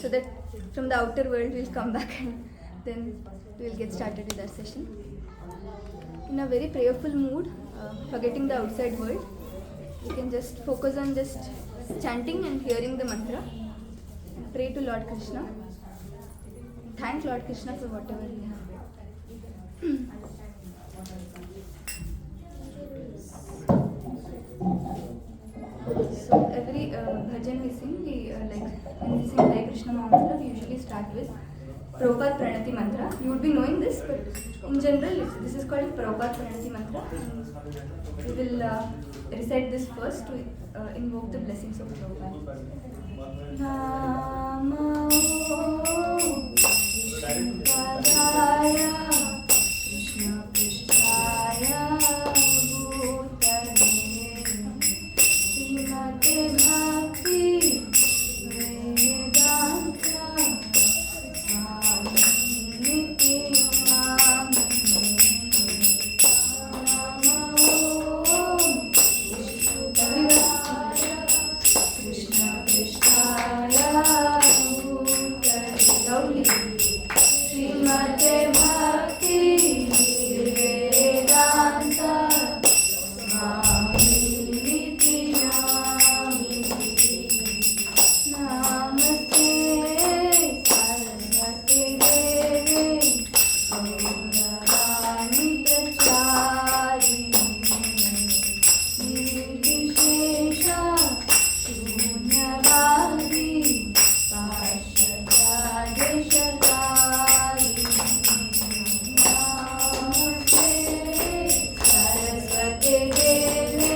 so that from the outer world we'll come back and then we'll get started with our session. In a very prayerful mood, forgetting the outside world, you can just focus on just chanting and hearing the mantra. Pray to Lord Krishna. Thank Lord Krishna for whatever we have. So every bhajan we sing, when we sing Hare Krishna mantra, we usually start with Prabhupada Pranati mantra. You would be knowing this, but in general, this is called Prabhupada Pranati mantra. And we will recite this first to invoke the blessings of Prabhupada. Namo Padaya Krishna Krishnaya Bhutale Srimate Bhakti Vedanta Swami Niti Namine Namo Krishna Krishnaya Bhutale Lovely. Srimate Bhakti Vedanta Swami Niti Namine Namaste Saraswati Devi Gauravani Pracharini Nirvishesha Shunyavadi Pashadya Deshatari Namaste Saraswati Devi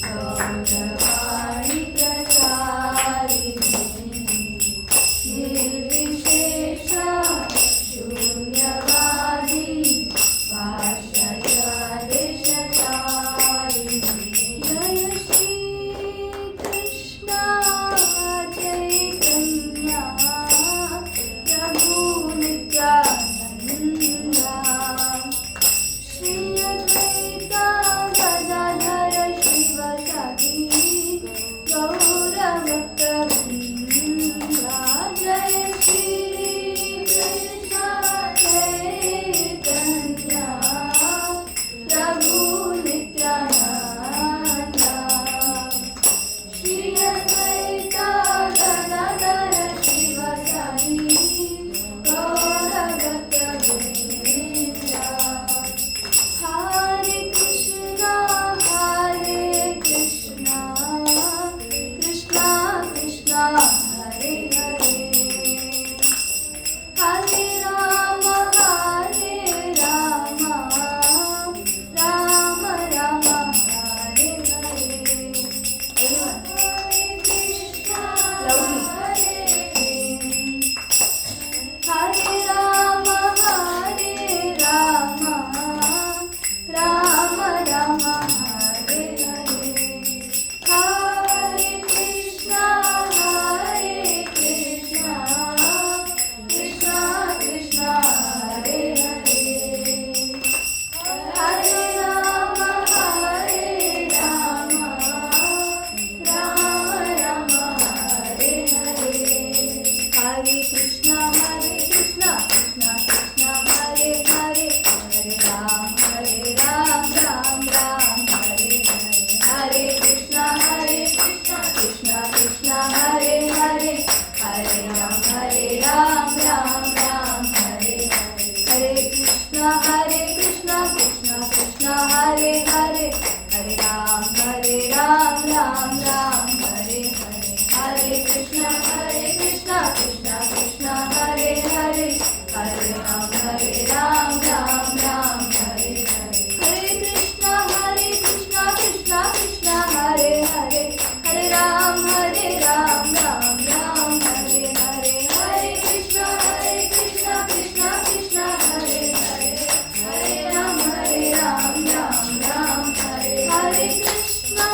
Gauravani Pracharini Nirvishesha Shunyavadi Pashadya Deshatari Jaya Shri Krishna Chaitanya Prabhu Nityananda Shri Advaita Gadadhara Shivasati Gaura Bhakta Vrinda Jaya Shri Krishna Chaitanya Prabhu Nityananda Shri Advaita Gadadhara Shivasati Gaura Bhakta Vrinda Hare Krishna Krishna Krishna Hare Hare Hare Rama Rama Rama Hare Hare. Everyone. Hare Krishna loudly. Hare Rama Rama Rama Hare Hare. Hare Krishna Krishna Krishna Hare Hare. Hare Rama Rama Rama Hare Hare. Hare Krishna Krishna Krishna Hare Hare. Hare Ram Ram Ram Hare Hare. Hare Krishna Krishna Krishna Hare Hare. Hare Ram Ram Ram Hare Hare. Hare Krishna Krishna Krishna Hare Hare. Hare Ram Ram Ram Hare Hare. Hare Krishna Krishna Krishna Hare Hare. Hare Ram Ram Ram Hare Hare. Hare Krishna Krishna Krishna Hare Hare. Hare Ram Ram Ram Hare Hare. Hare Krishna Krishna Krishna Hare Hare. Hare Ram Ram Ram Hare Hare. Hare Krishna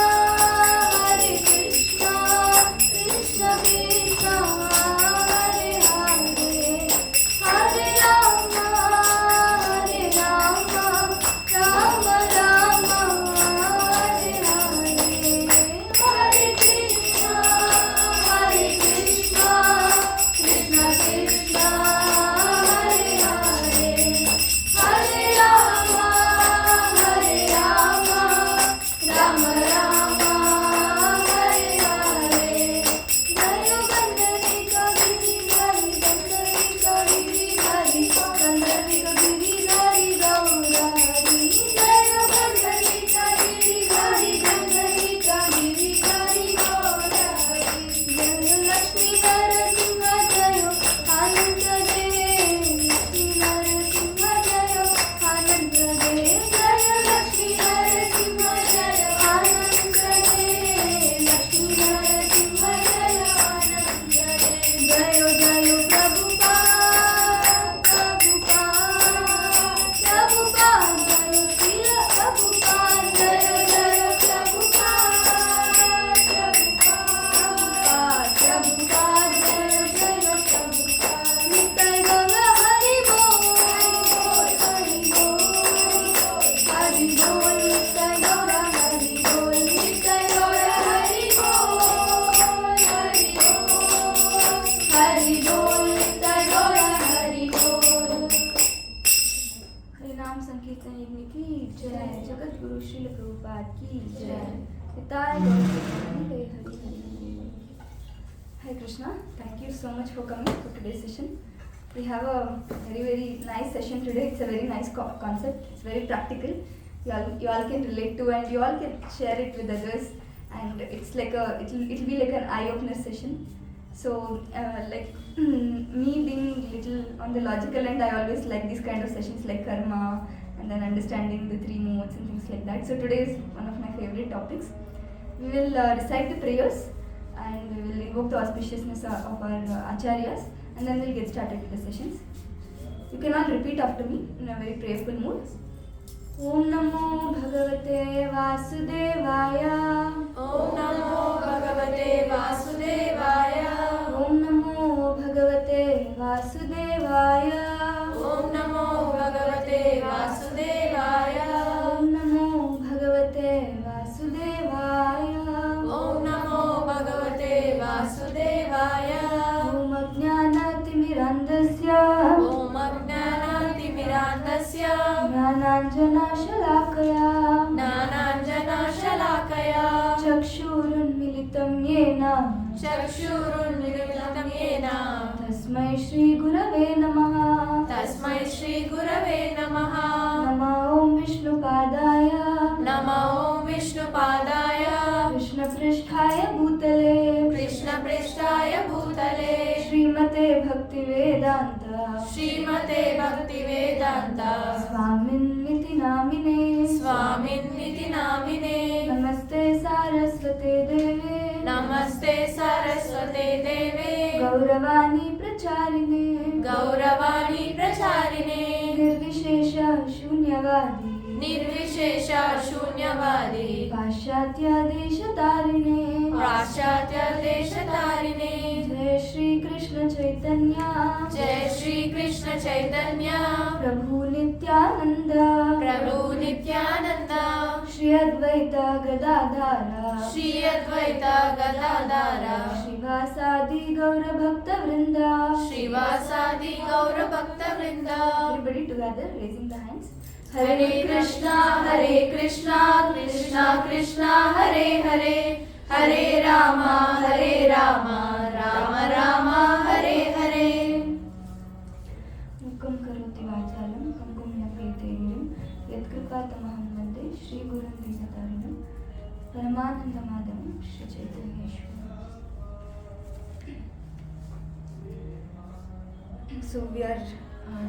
Hari बोल तड़ोरा हरि बोल। हरि नाम संकीर्तन यज्ञ की जय, जगत गुरु श्रील प्रभुपाद की जय। पिताय गौर Hari Hari. Hi Krishna, thank you so much for coming for today's session. We have a very nice session today. It's a very nice concept. It's very practical. You all can relate to, and you all can share it with others. And it's like it'll be like an eye-opener session. So me being little on the logical end, I always like these kind of sessions like karma and then understanding the three modes and things like that. So today is one of my favorite topics. We will recite the prayers and we will invoke the auspiciousness of our acharyas, and then we'll get started with the sessions. You can all repeat after me in a very prayerful mood. Om Namo Bhagavate Vasudevaya. Om Namo Bhagavate Vasudevaya. Om Namo Bhagavate Vasudevaya. Om Namo Bhagavate Vasudevaya. Om Namo Bhagavate Vasudevaya. Om Namo Bhagavate Vasudevaya. Om Ajnanatimirandasya. Om Ajnanatimirandasya. Jnananjana Shalakaya. Jnananjana Shalakaya. Chakshurunmilitam yena. Chakshurunmilitam yena. Tasmai Shri Gurave Namaha. Tasmai Shri Gurave Namaha. Nama Om Vishnupadaya. Nama Om Vishnupadaya. Krishna Pristhaya Bhutale. Krishna Prishtaya Bhutale. Srimate Bhakti Vedanta. Srimate Bhakti Vedanta. Swamin Niti Namine. Swamin Niti Namine. Namaste Saraswate Deve. Namaste Saraswate Deve. Gauravani Pracharine. Gauravani Pracharine. Nirvishesha Shunyavadi. Nirvishesha Shunyavadi. Pashatya Deshatarine. Prashatya Deshatarine. Jai Shri Krishna Chaitanya. Jai Shri Krishna Chaitanya. Prabhu Nityananda. Prabhu Nityananda. Shri Advaita Gadadhara. Shri Advaita Gadadhara. Shrivasadi Gaura Bhakta Vrinda. Shrivasadi Gaura Bhakta Vrinda. Everybody together raising the hands. Hare Krishna, Krishna Krishna, Hare Hare, Hare Rama, Rama Rama, Hare Hare. Mukam karoti vachalam, kamkum yapetenirim, yatkripatamaham vande, Shri Gurun Dinatarinam, Paramananda Madhavam, Shri Chaitanya Ishwaram. So we are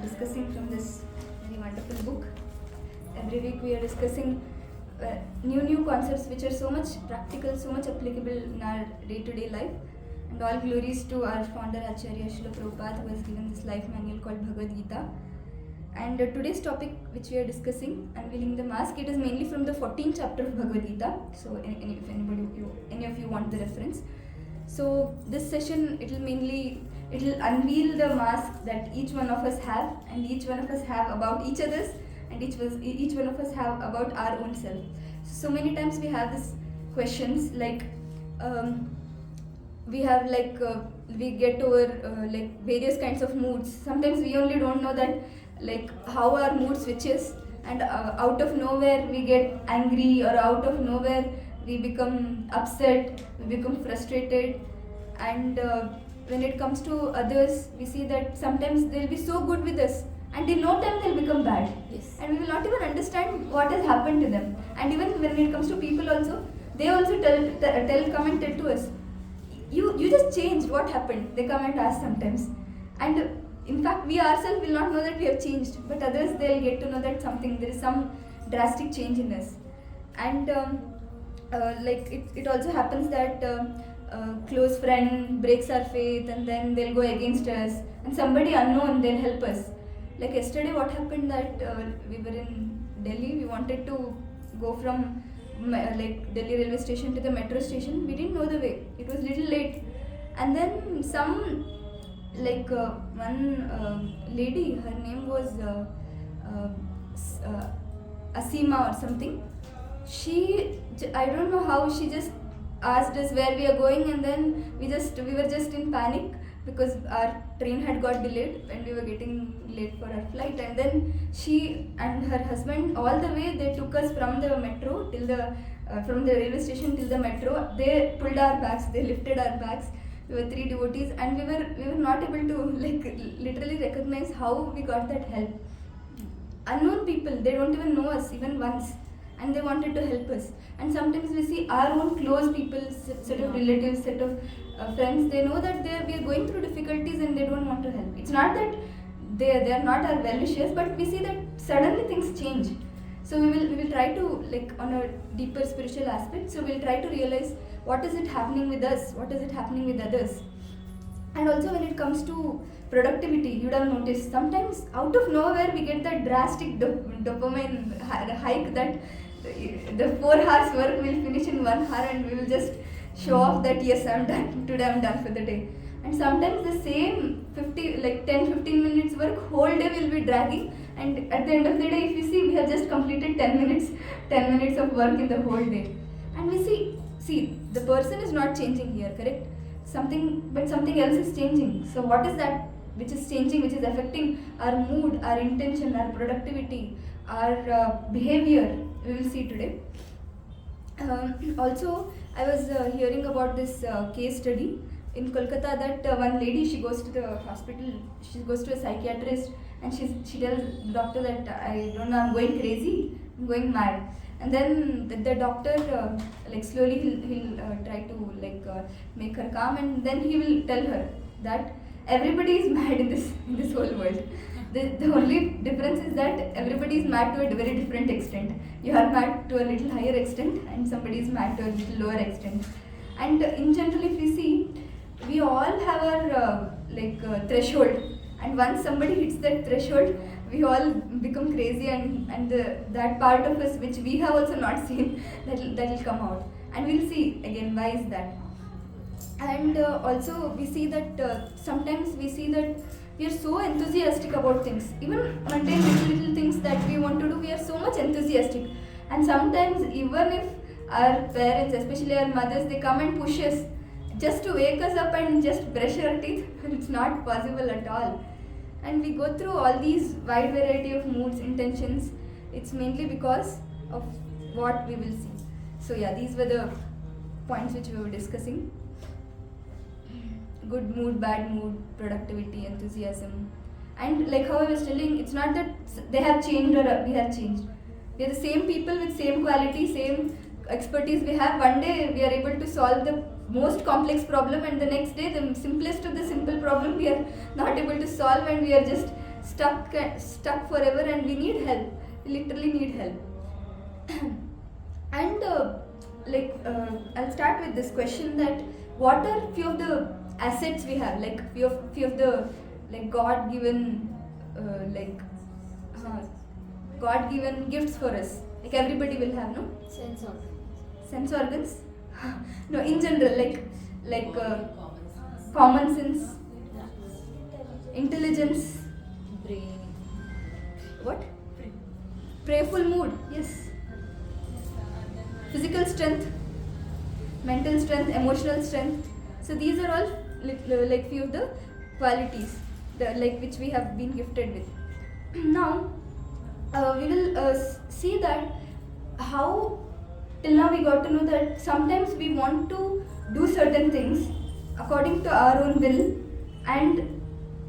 discussing from this very wonderful book. Every week we are discussing new concepts which are so much practical, so much applicable in our day-to-day life. And all glories to our founder Acharya Srila Prabhupada, who has given this life manual called Bhagavad Gita. And today's topic which we are discussing, Unveiling the Mask, it is mainly from the 14th chapter of Bhagavad Gita. So if any of you want the reference. So this session, it will unveil the mask that each one of us have, and each one of us have about each other's, and each one of us have about our own self. So many times we have these questions like we get over various kinds of moods. Sometimes we only don't know that how our mood switches, and out of nowhere we get angry, or out of nowhere we become upset, we become frustrated. And when it comes to others, we see that sometimes they'll be so good with us, and in no time they'll become bad. Yes. And we will not even understand what has happened to them. And even when it comes to people also, they also come and tell to us, you just changed, what happened? They come and ask sometimes. And in fact, we ourselves will not know that we have changed, but others, they'll get to know that there is some drastic change in us. And it also happens that close friend breaks our faith, and then they'll go against us, and somebody unknown, they'll help us. Like yesterday, what happened that we were in Delhi, we wanted to go from Delhi railway station to the metro station. We didn't know the way, it was little late, and then some one lady, her name was Asima or something. I don't know how, she just asked us where we are going, and then we were just in panic, because our train had got delayed and we were getting late for our flight. And then she and her husband, all the way they took us from the metro till the from the railway station till the metro. They pulled our bags, they lifted our bags. We were 3 devotees, and we were not able to literally recognize how we got that help. Unknown people, they don't even know us even once, and they wanted to help us. And sometimes we see our own close people, set of relatives, set of friends, they know that we are going through difficulties and they don't want to help. It's not that they are not our well-wishers, but we see that suddenly things change. So we will try to, on a deeper spiritual aspect, so we'll try to realize what is it happening with us, what is it happening with others. And also when it comes to productivity, you would have noticed sometimes out of nowhere we get that drastic dopamine hike that the 4 hours work will finish in 1 hour, and we will just show off that yes, I'm done, today I'm done for the day. And sometimes the same 10-15 minutes work whole day will be dragging, and at the end of the day, if you see, we have just completed 10 minutes of work in the whole day. And we see the person is not changing here, correct? Something else is changing. So what is that which is changing, which is affecting our mood, our intention, our productivity, our behavior? We will see today. Also, I was hearing about this case study in Kolkata that one lady, she goes to the hospital, she goes to a psychiatrist, and she tells the doctor that I don't know, I'm going crazy, I'm going mad. And then the doctor slowly he'll try to make her calm, and then he will tell her that everybody is mad in this whole world. The only difference is that everybody is mad to a very different extent. You are mad to a little higher extent, and somebody is mad to a little lower extent. And in general, if we see, we all have our threshold, and once somebody hits that threshold, we all become crazy, and that part of us which we have also not seen, that will come out, and we'll see again why is that. And also we see that sometimes we see that we are so enthusiastic about things, even mundane little things that we want to do, we are so much enthusiastic. And sometimes even if our parents, especially our mothers, they come and push us just to wake us up and just brush our teeth, it's not possible at all. And we go through all these wide variety of moods, intentions. It's mainly because of what we will see. So yeah, these were the points which we were discussing. Good mood, bad mood, productivity, enthusiasm. And like how I was telling, it's not that they have changed or we have changed. We are the same people with same quality, same expertise we have. One day we are able to solve the most complex problem, and the next day the simplest of the simple problem we are not able to solve, and we are just stuck forever, and we need help. We literally need help. And I'll start with this question, that what are few of the assets we have, few of the God-given God-given gifts for us. Everybody will have, no? Sense organs? No, in general, common sense, intelligence, Brain. what? Prayerful mood, yes. Physical strength, mental strength, emotional strength. So these are all few of the qualities which we have been gifted with. Now we will see that how till now we got to know that sometimes we want to do certain things according to our own will, and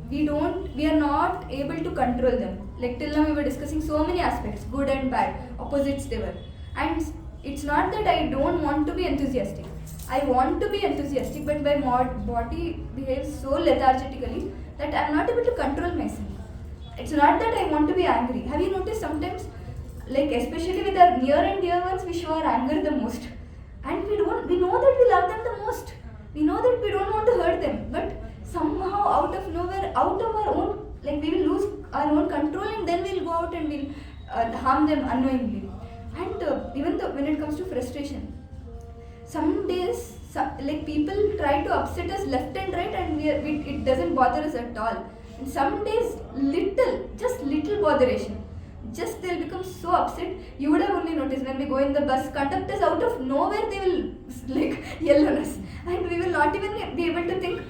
we are not able to control them. Till now we were discussing so many aspects, good and bad, opposites they were. And it's not that I don't want to be enthusiastic. I want to be enthusiastic, but my body behaves so lethargically that I'm not able to control myself. It's not that I want to be angry. Have you noticed sometimes, especially with our near and dear ones, we show our anger the most, and we know that we love them the most. We know that we don't want to hurt them, but somehow out of nowhere, out of our own, we will lose our own control, and then we'll go out and we'll harm them unknowingly. And even when it comes to frustration, some days people try to upset us left and right, and it doesn't bother us at all. And some days just little botheration, just they'll become so upset. You would have only noticed when we go in the bus, conductors out of nowhere they will yell on us, and we will not even be able to think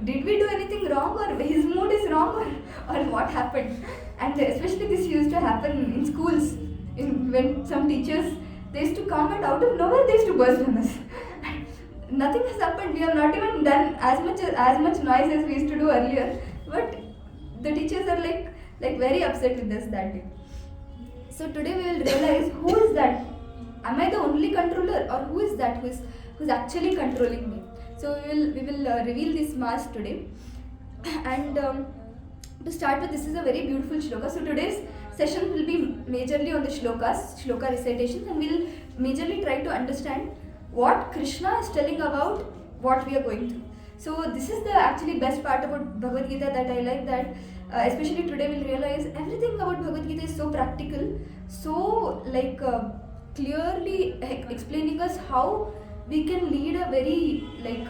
did we do anything wrong, or his mood is wrong, or what happened? And especially this used to happen in schools, when some teachers, they used to come and out of nowhere they used to burst on us. Nothing has happened. We have not even done as much noise as we used to do earlier, but the teachers are like very upset with us that day. So today we will realize who is that. Am I the only controller, or who is that who's actually controlling me? So we will reveal this mask today. And to start with, this is a very beautiful shloka. So today's session will be majorly on the shloka recitations, and we will majorly try to understand what Krishna is telling about what we are going through. So this is the actually best part about Bhagavad Gita that I like, that especially today we'll realize everything about Bhagavad Gita is so practical, so clearly explaining us how we can lead a very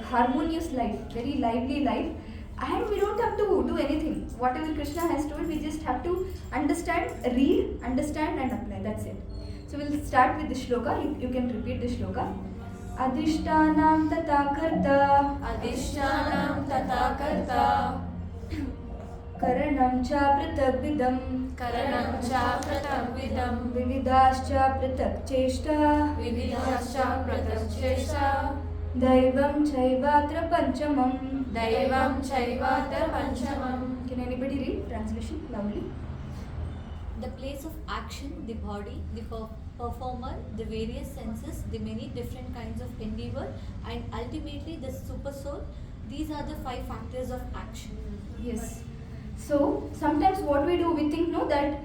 harmonious life, very lively life, and we don't have to do anything. Whatever Krishna has told, we just have to understand, read, understand and apply. That's it. So we'll start with the shloka. You can repeat the shloka. Adhishtanam tata karta, Adhishtanam tata karta, karanam cha pratak vidam, Karanam cha pratak vidam, vividascha pratak cheshta, Vividhascha pratak cheshta, daivam chaivatra panchamam. Daivam chaivatra panchamam. Can anybody read? Translation loudly. The place of action, the body, the performer, the various senses, the many different kinds of endeavor, and ultimately the super soul. These are the 5 factors of action. Yes. So sometimes what we do, we think that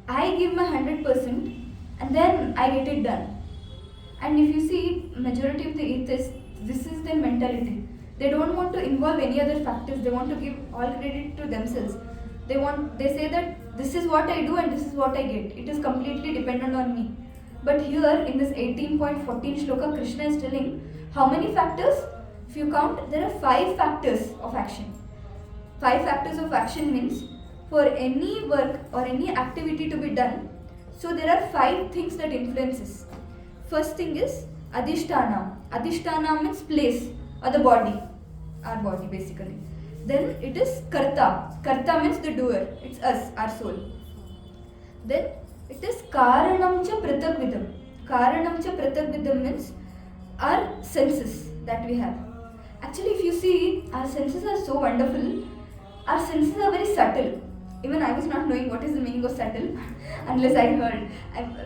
I give my 100% and then I get it done. And if you see, majority of the atheists, this is their mentality. They don't want to involve any other factors. They want to give all credit to themselves. They say that this is what I do and this is what I get. It is completely dependent on me. But here in this 18.14 shloka, Krishna is telling how many factors? If you count, there are 5 factors of action. 5 factors of action means for any work or any activity to be done, so there are 5 things that influences. First thing is Adhishthana. Adhishthana means place or the body, our body basically. Then it is Karta. Karta means the doer, it's us, our soul. Then it is Karanam cha pratak vidam. Karanam cha pratak vidam means our senses that we have. Actually, if you see, our senses are so wonderful. Our senses are very subtle. Even I was not knowing what is the meaning of subtle unless I heard.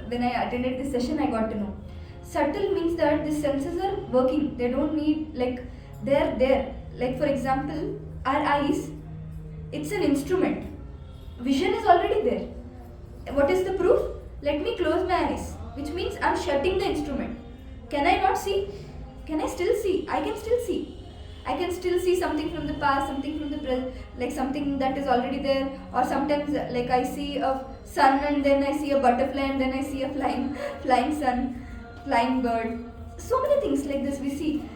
When I attended this session, I got to know. Subtle means that the senses are working. They don't need, they're there. Like for example, our eyes, it's an instrument. Vision is already there. What is the proof? Let me close my eyes, which means I'm shutting the instrument. Can I not see? Can I still see? I can still see. I can still see something from the past, something from the present, something that is already there. Or sometimes I see a sun and then I see a butterfly and then I see a flying sun, flying bird. So many things like this we see.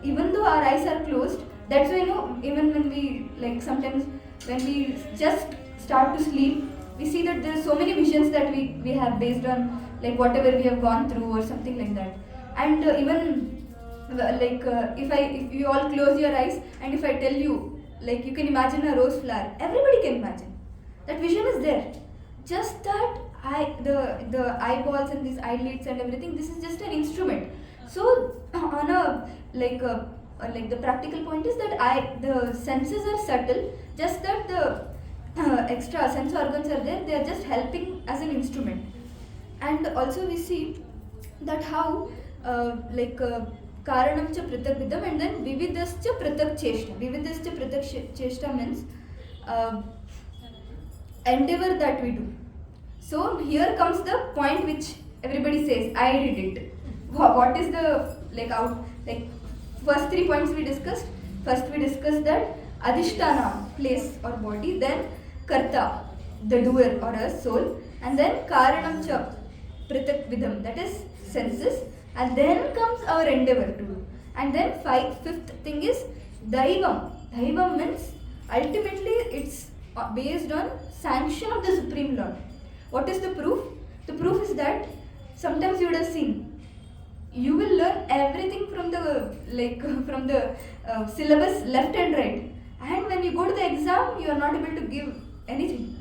Even though our eyes are closed, that's why even when we sometimes when we just start to sleep, we see that there are so many visions that we have based on whatever we have gone through or something like that. And even if you all close your eyes and if I tell you you can imagine a rose flower, everybody can imagine. That vision is there. Just that the eyeballs and these eyelids and everything, this is just an instrument. So on a the practical point is that the senses are subtle, just that the extra sense organs are there. They are just helping as an instrument. And also we see that how Karanam cha pratak vidam and then vividascha pratak cheshta. Vividascha pratak cheshta means endeavor that we do. So here comes the point which everybody says, I did it. What is the first 3 points we discussed? First we discussed that Adhishtana, place or body, then Karta, the doer or a soul, and then Karanam cha pratak vidam, that is senses, and then comes our endeavor to do. And then fifth thing is Daivam. Daivam means ultimately it's based on sanction of the Supreme Lord. What is the proof? The proof is that sometimes you would have seen you will learn everything from the syllabus left and right. And when you go to the exam, you are not able to give anything.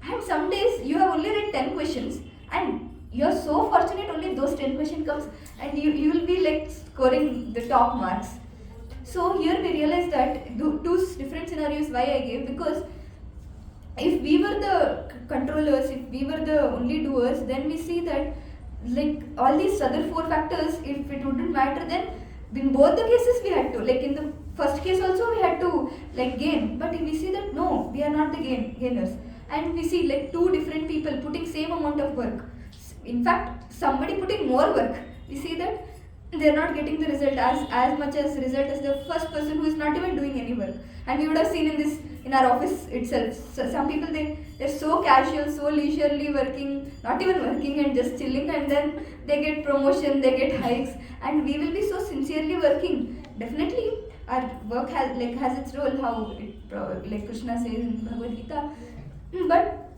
And some days you have only read 10 questions and you are so fortunate only those 10 questions comes and you will be like scoring the top marks. So here we realize that two different scenarios why I gave, because if we were the controllers, if we were the only doers, then we see that like all these other 4 factors, if it wouldn't matter, then in both the cases we had to, like in the first case also we had to like gain, but we see that no, we are not the gainers. And we see like 2 different people putting same amount of work. In fact, somebody putting more work. We see that they are not getting the result as much as result as the first person who is not even doing any work. And we would have seen in our office itself. So some people they're so casual, so leisurely working, not even working and just chilling, and then they get promotion, they get hikes, and we will be so sincerely working. Definitely, our work has its role, how like Krishna says in Bhagavad Gita. But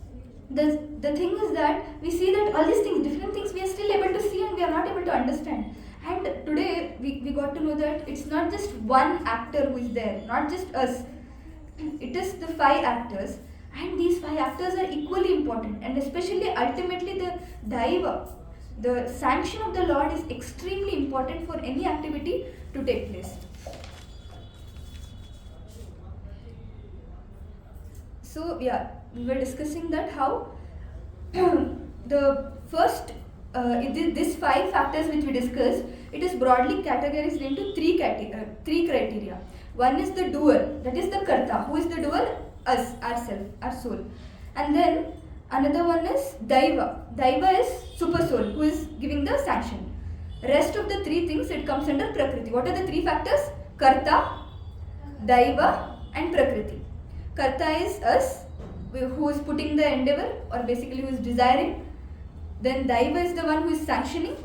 the thing is that we see that all these things, different things, we are still able to see and we are not able to understand. And today we got to know that it's not just one actor who is there, not just us. It is the 5 actors, and these 5 actors are equally important. And especially ultimately the daiva, the sanction of the Lord, is extremely important for any activity to take place. So yeah, we were discussing that how the first these 5 factors which we discussed, it is broadly categorized into 3 criteria. One is the doer, that is the karta. Who is the doer? Us, ourself, our soul. And then another one is daiva. Daiva is super soul, who is giving the sanction. Rest of the 3 things, it comes under prakriti. What are the 3 factors? Karta, daiva and prakriti. Karta is us, who is putting the endeavor, or basically who is desiring. Then daiva is the one who is sanctioning.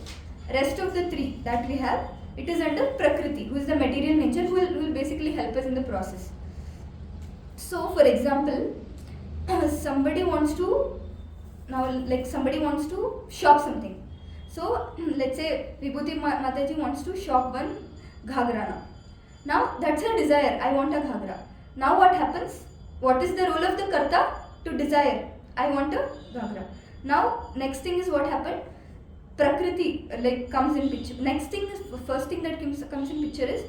Rest of the 3 that we have, it is under prakriti, who is the material nature, who will basically help us in the process. So for example, somebody wants to shop something. So let's say Vibhuti Mataji wants to shop one ghagra. Now that's her desire, I want a ghagra. Now what happens? What is the role of the karta? To desire, I want a ghagra. Now next thing is what happened? Prakriti comes in picture. Next thing is, first thing that comes in picture is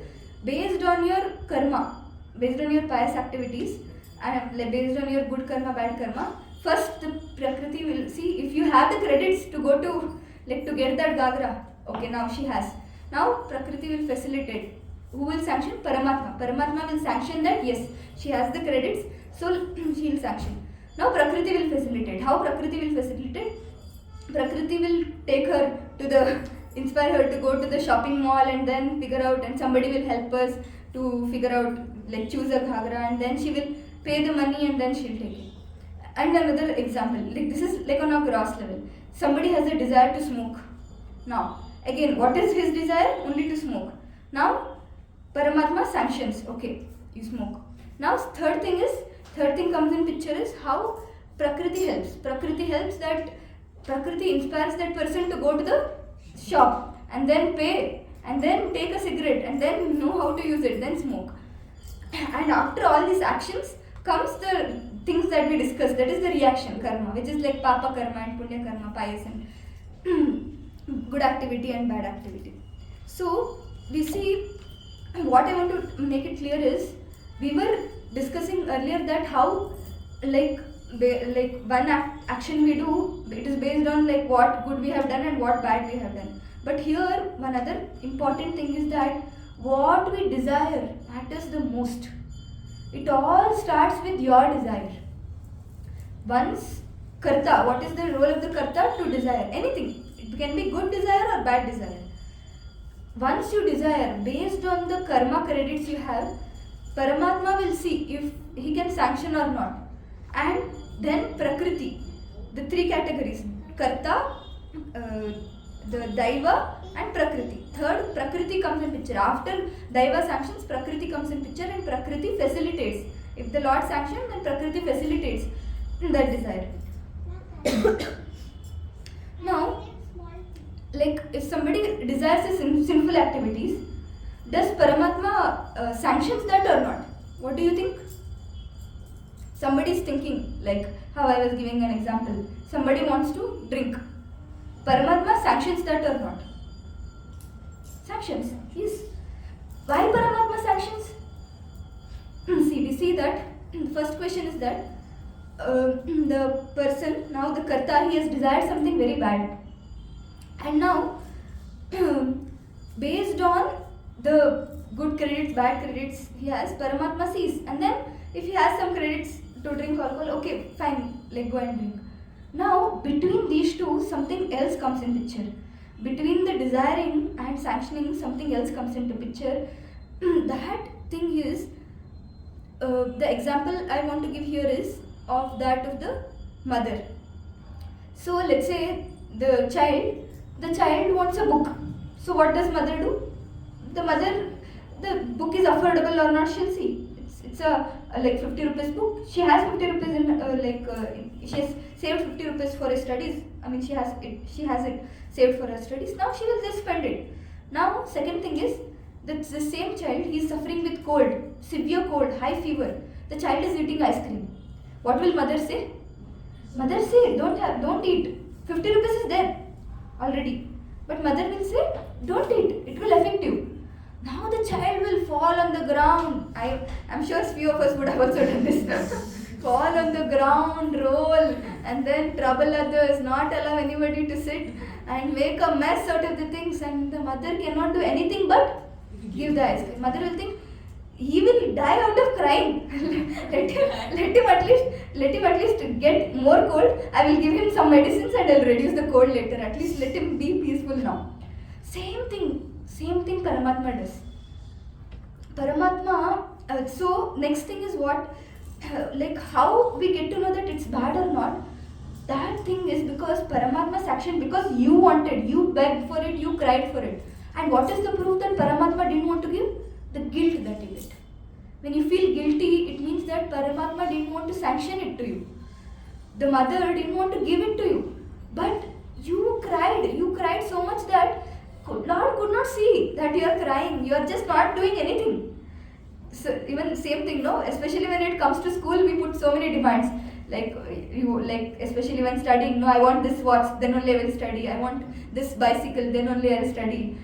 based on your karma, based on your pious activities, and based on your good karma, bad karma. First the Prakriti will see if you have the credits to go to to get that gagra. Okay, now she has. Now Prakriti will facilitate. Who will sanction? Paramatma. Paramatma will sanction that yes, she has the credits, so she will sanction. Now Prakriti will facilitate. How Prakriti will facilitate? Prakriti will take her to inspire her to go to the shopping mall and then figure out, and somebody will help us to figure out, choose a ghagra, and then she will pay the money and then she'll take it. And another example, this is on a gross level. Somebody has a desire to smoke. Now, again, what is his desire? Only to smoke. Now, Paramatma sanctions, okay, you smoke. Now, third thing comes in picture is how Prakriti helps. Prakriti helps that Prakriti inspires that person to go to the shop and then pay and then take a cigarette and then know how to use it, then smoke. And after all these actions comes the things that we discussed, that is the reaction karma, which is like papa karma and punya karma, pious and good activity and bad activity. So we see, what I want to make it clear is, we were discussing earlier that how one action we do, it is based on what good we have done and what bad we have done. But here one other important thing is that what we desire matters the most. It all starts with your desire. Once karta, what is the role of the karta? To desire anything. It can be good desire or bad desire. Once you desire, based on the karma credits you have, Paramatma will see if he can sanction or not. And then Prakriti, the 3 categories, Karta, the Daiva and Prakriti. Third, Prakriti comes in picture. After Daiva sanctions, Prakriti comes in picture and Prakriti facilitates. If the Lord sanctions, then Prakriti facilitates that desire. Now, like if somebody desires a sinful activities, does Paramatma sanctions that or not? What do you think? Somebody is thinking, like how I was giving an example. Somebody wants to drink. Paramatma sanctions that or not? Sanctions. Yes. Why Paramatma sanctions? We see that the first question is that the person, now the Karta, he has desired something very bad. And now, based on the good credits, bad credits he has, Paramatma sees. And then if he has some credits to drink alcohol, okay, fine, like go and drink. Now, between these two, something else comes in picture. Between the desiring and sanctioning, something else comes into picture. That thing is, the example I want to give here is of that of the mother. So let's say the child wants a book. So what does mother do? The book is affordable or not, she'll see. It's a like 50 rupees book. She has 50 rupees in she has saved 50 rupees for her studies. I mean she has it saved for her studies. Now she will just spend it. Now second thing is that the same child, he is suffering with cold, severe cold, high fever. The child is eating ice cream. What will mother say? Mother say, don't eat. 50 rupees is there already. But mother will say, don't eat. It will affect you. Now the child will fall on the ground. I'm sure few of us would have also done this. Fall on the ground, roll, and then trouble others, not allow anybody to sit, and make a mess out of the things. And the mother cannot do anything but give the ice cream. Mother will think, he will die out of crying. let him at least get more cold. I will give him some medicines and I'll reduce the cold later. At least let him be peaceful now. Same thing Paramatma does. Paramatma, so next thing is what, like how we get to know that it's bad or not. That thing is because Paramatma's action, because you wanted, you begged for it, you cried for it. And what is the proof that Paramatma didn't want to give? The guilt that you get. When you feel guilty, it means that Paramatma didn't want to sanction it to you. The mother didn't want to give it to you. But you cried so much that Lord could not see that you are crying. You are just not doing anything. So even same thing, no? Especially when it comes to school, we put so many demands. Especially when studying, no, I want this watch, then only I will study. I want this bicycle, then only I will study.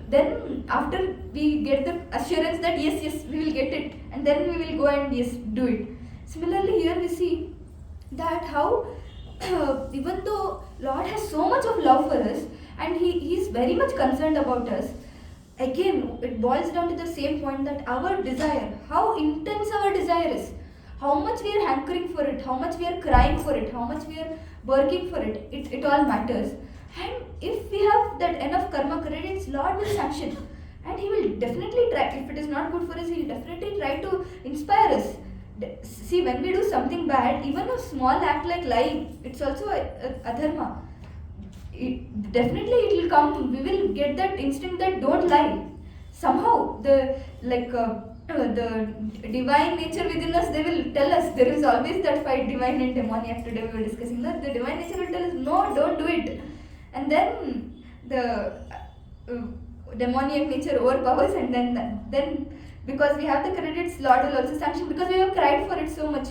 Then after we get the assurance that yes, we will get it, and then we will go and yes, do it. Similarly, here we see that how even though Lord has so much of love for us, and He is very much concerned about us, again it boils down to the same point that our desire, how intense our desire is, how much we are hankering for it, how much we are crying for it, how much we are working for it, it all matters. And if we have that enough karma credits, Lord will sanction. And He will definitely try. If it is not good for us, He will definitely try to inspire us. See, when we do something bad, even a small act like lying, it's also a adharma. Definitely it will come, we will get that instinct that don't lie. Somehow, the divine nature within us, they will tell us, there is always that fight, divine and demoniac. Today we were discussing that. The divine nature will tell us, no, don't do it. And then the demoniac nature overpowers, and then because we have the credits, Lord will also sanction because we have cried for it so much.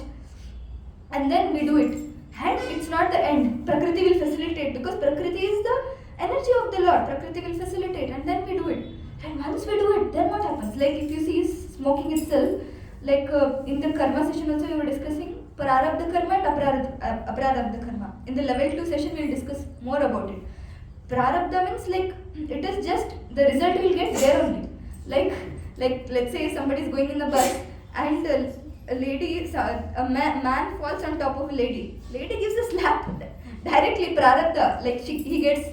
And then we do it. And it's not the end. Prakriti will facilitate because Prakriti is the energy of the Lord. Prakriti will facilitate, and then we do it. And once we do it, then what happens? Like if you see smoking itself, like in the karma session also we were discussing prarabdha karma and aprarabdha karma. In the level 2 session we will discuss more about it. Prarabdha means like it is just the result will get there only. Like let's say somebody is going in the bus and a man falls on top of a lady. Lady gives a slap directly, prarabdha. Like he gets,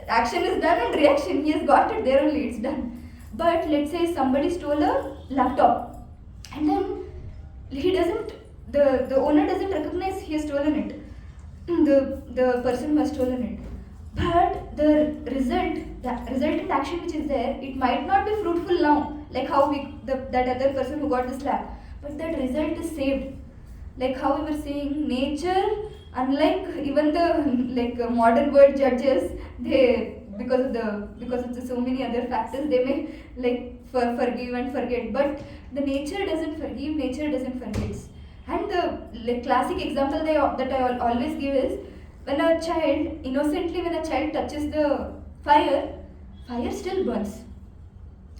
action is done and reaction, he has got it there only, it's done. But let's say somebody stole a laptop and then the owner doesn't recognize he has stolen it, the person who has stolen it. But the resultant action which is there, it might not be fruitful now, like how that other person who got the slap, but that result is saved. Like how we were saying, nature, unlike even the modern world judges, they because of the so many other factors, they may like forgive and forget. But the nature doesn't forgive, nature doesn't forget. And the like classic example that I always give is when a child innocently, when a child touches the fire, fire still burns.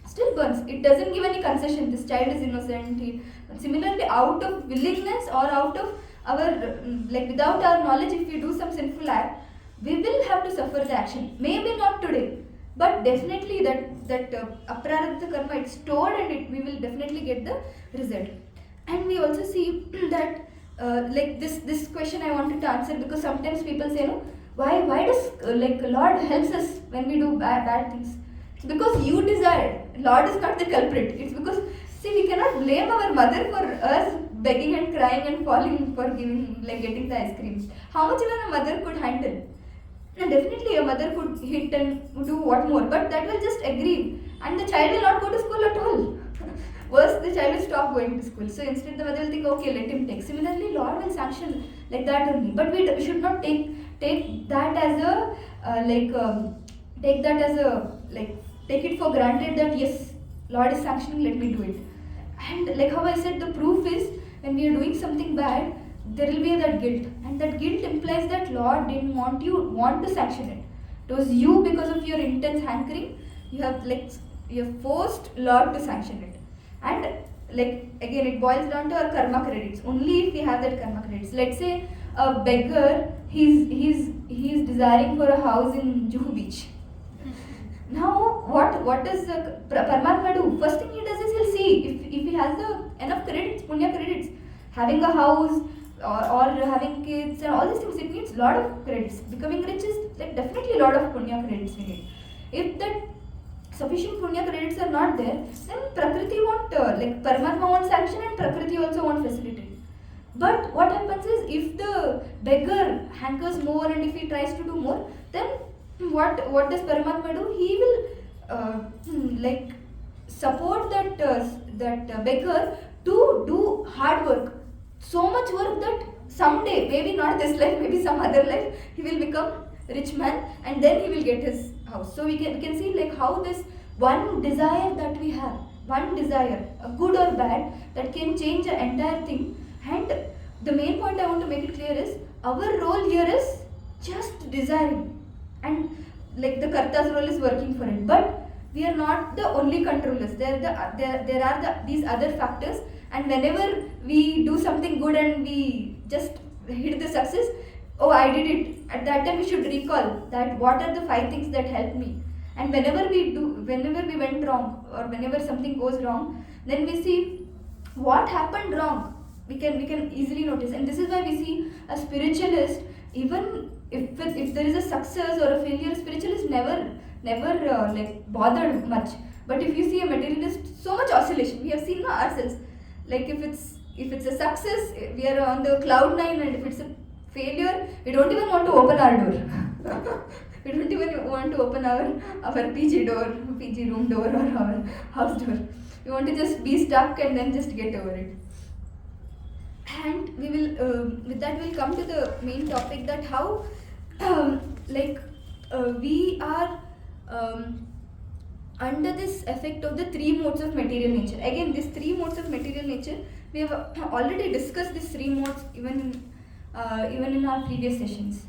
Still burns. It doesn't give any concession. This child is innocent. Similarly, out of willingness or out of our like without our knowledge, if we do some sinful act, we will have to suffer the action. Maybe not today, but definitely that aprarabdha karma, it's stored, and we will definitely get the result. And we also see that like this question I wanted to answer, because sometimes people say, no, why does like Lord helps us when we do bad things? It's because you desired. Lord is not the culprit. It's because, see, we cannot blame our mother for us begging and crying and falling for getting the ice creams. How much even a mother could handle? And definitely a mother could hit and do what more, but that will just aggrieve, and the child will not go to school at all. Worse, the child will stop going to school. So instead the mother will think, okay, let him take. Similarly, Lord will sanction like that only. But we should not take that as a take it for granted that yes, Lord is sanctioning, let me do it. And like how I said, the proof is when we are doing something bad, there will be that guilt, and that guilt implies that Lord didn't want to sanction it. It was you, because of your intense hankering, you have forced Lord to sanction it. And like again, it boils down to our karma credits. Only if we have that karma credits. Let's say a beggar, he's desiring for a house in Juhu Beach. Now what does Paramatma do? First thing he does is he'll see if he has enough credits, punya credits, having a house or having kids and all these things. It needs a lot of credits. Becoming rich is like definitely a lot of punya credits we need. If that sufficient punya credits are not there, then Prakriti won't Paramatma won't sanction, and Prakriti also won't facilitate. But what happens is, if the beggar hankers more and if he tries to do more, then what does Paramatma do? He will support that beggar to do hard work, so much work that someday, maybe not this life, maybe some other life, he will become rich man, and then he will get his house. So we can see like how this one desire that we have, one desire, a good or bad, that can change the entire thing. And the main point I want to make it clear is, our role here is just desiring, and like the Karta's role is working for it. But we are not the only controllers. There are these other factors, and whenever we do something good and we just hit the success, oh, I did it. At that time, we should recall that what are the 5 things that helped me. And whenever we went wrong, or whenever something goes wrong, then we see what happened wrong. We can easily notice, and this is why we see a spiritualist, even if there is a success or a failure, a spiritualist never bothered much. But if you see a materialist, so much oscillation. We have seen ourselves. Like if it's a success, we are on the cloud 9, and if it's a failure, we don't even want to open our door. We don't even want to open our PG room door, or our house door. We want to just be stuck and then just get over it. And we will, with that, we'll come to the main topic, that how, we are under this effect of the 3 modes of material nature. Again, these 3 modes of material nature, we have already discussed these 3 modes even in our previous sessions.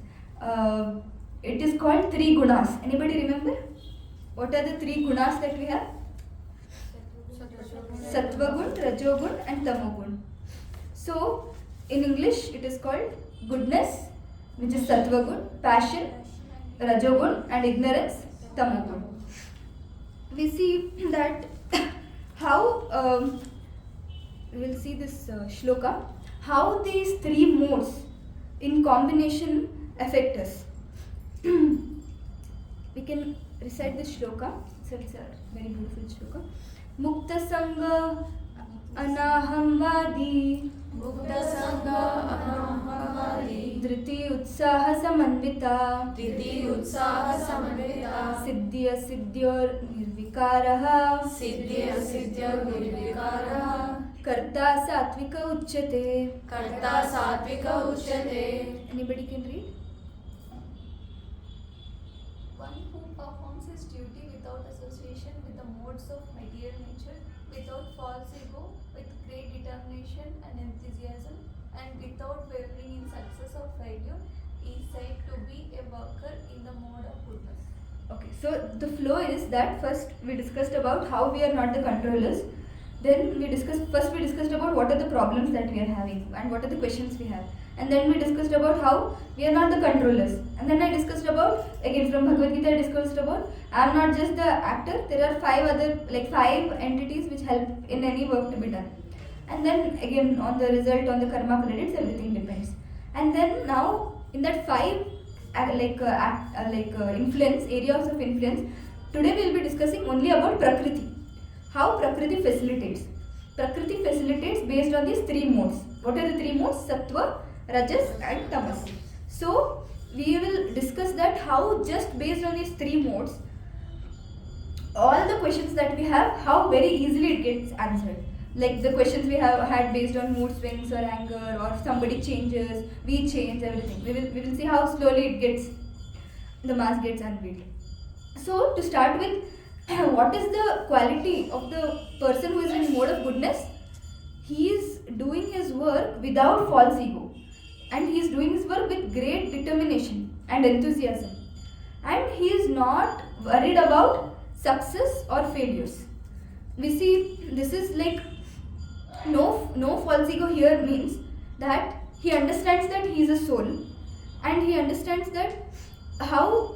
It is called 3 gunas. Anybody remember? What are the 3 gunas that we have? Sattvagun, Rajogun and Tamogun. So, in English, it is called goodness, which is Sattvagun, passion, Rajogun, and ignorance, Tamogun. We see that how, we will see this shloka, how these 3 modes in combination affect us. We can recite this shloka. So it's a very beautiful shloka. Mukta Sangha Anahamvadi Mukta Sangha Anahamvadi Dhriti Utsaha Samanvita Diti Utsaha Samanvita Siddhya Siddhyor Nirvikaraha Siddhya Siddhya Nirvikaraha Karta Satvika Uchyate. Karta Satvika Uchyate. Anybody can read? One who performs without association with the modes of material nature, without false ego, with great determination and enthusiasm, and without wavering in success or failure, is said to be a worker in the mode of goodness. Okay, so the flow is that first we discussed about how we are not the controllers. Then we discussed about what are the problems that we are having and what are the questions we have. And then we discussed about how we are not the controllers. And then I discussed about, again from Bhagavad Gita I discussed about, I am not just the actor, there are five entities which help in any work to be done. And then again on the result, on the karma credits, everything depends. And then now in that five influence, areas of influence, today we will be discussing only about Prakriti. How Prakriti facilitates. Prakriti facilitates based on these three modes. What are the three modes? Sattva, Rajas and Tamas. So we will discuss that how just based on these three modes, all the questions that we have, how very easily it gets answered. Like the questions we have had based on mood swings or anger, or somebody changes, we change, everything. We will see how slowly the mass gets unveiled. So to start with, what is the quality of the person who is in mode of goodness? He is doing his work without false ego, and he is doing his work with great determination and enthusiasm, and he is not worried about success or failures. We see this is like no false ego here means that he understands that he is a soul, and he understands that how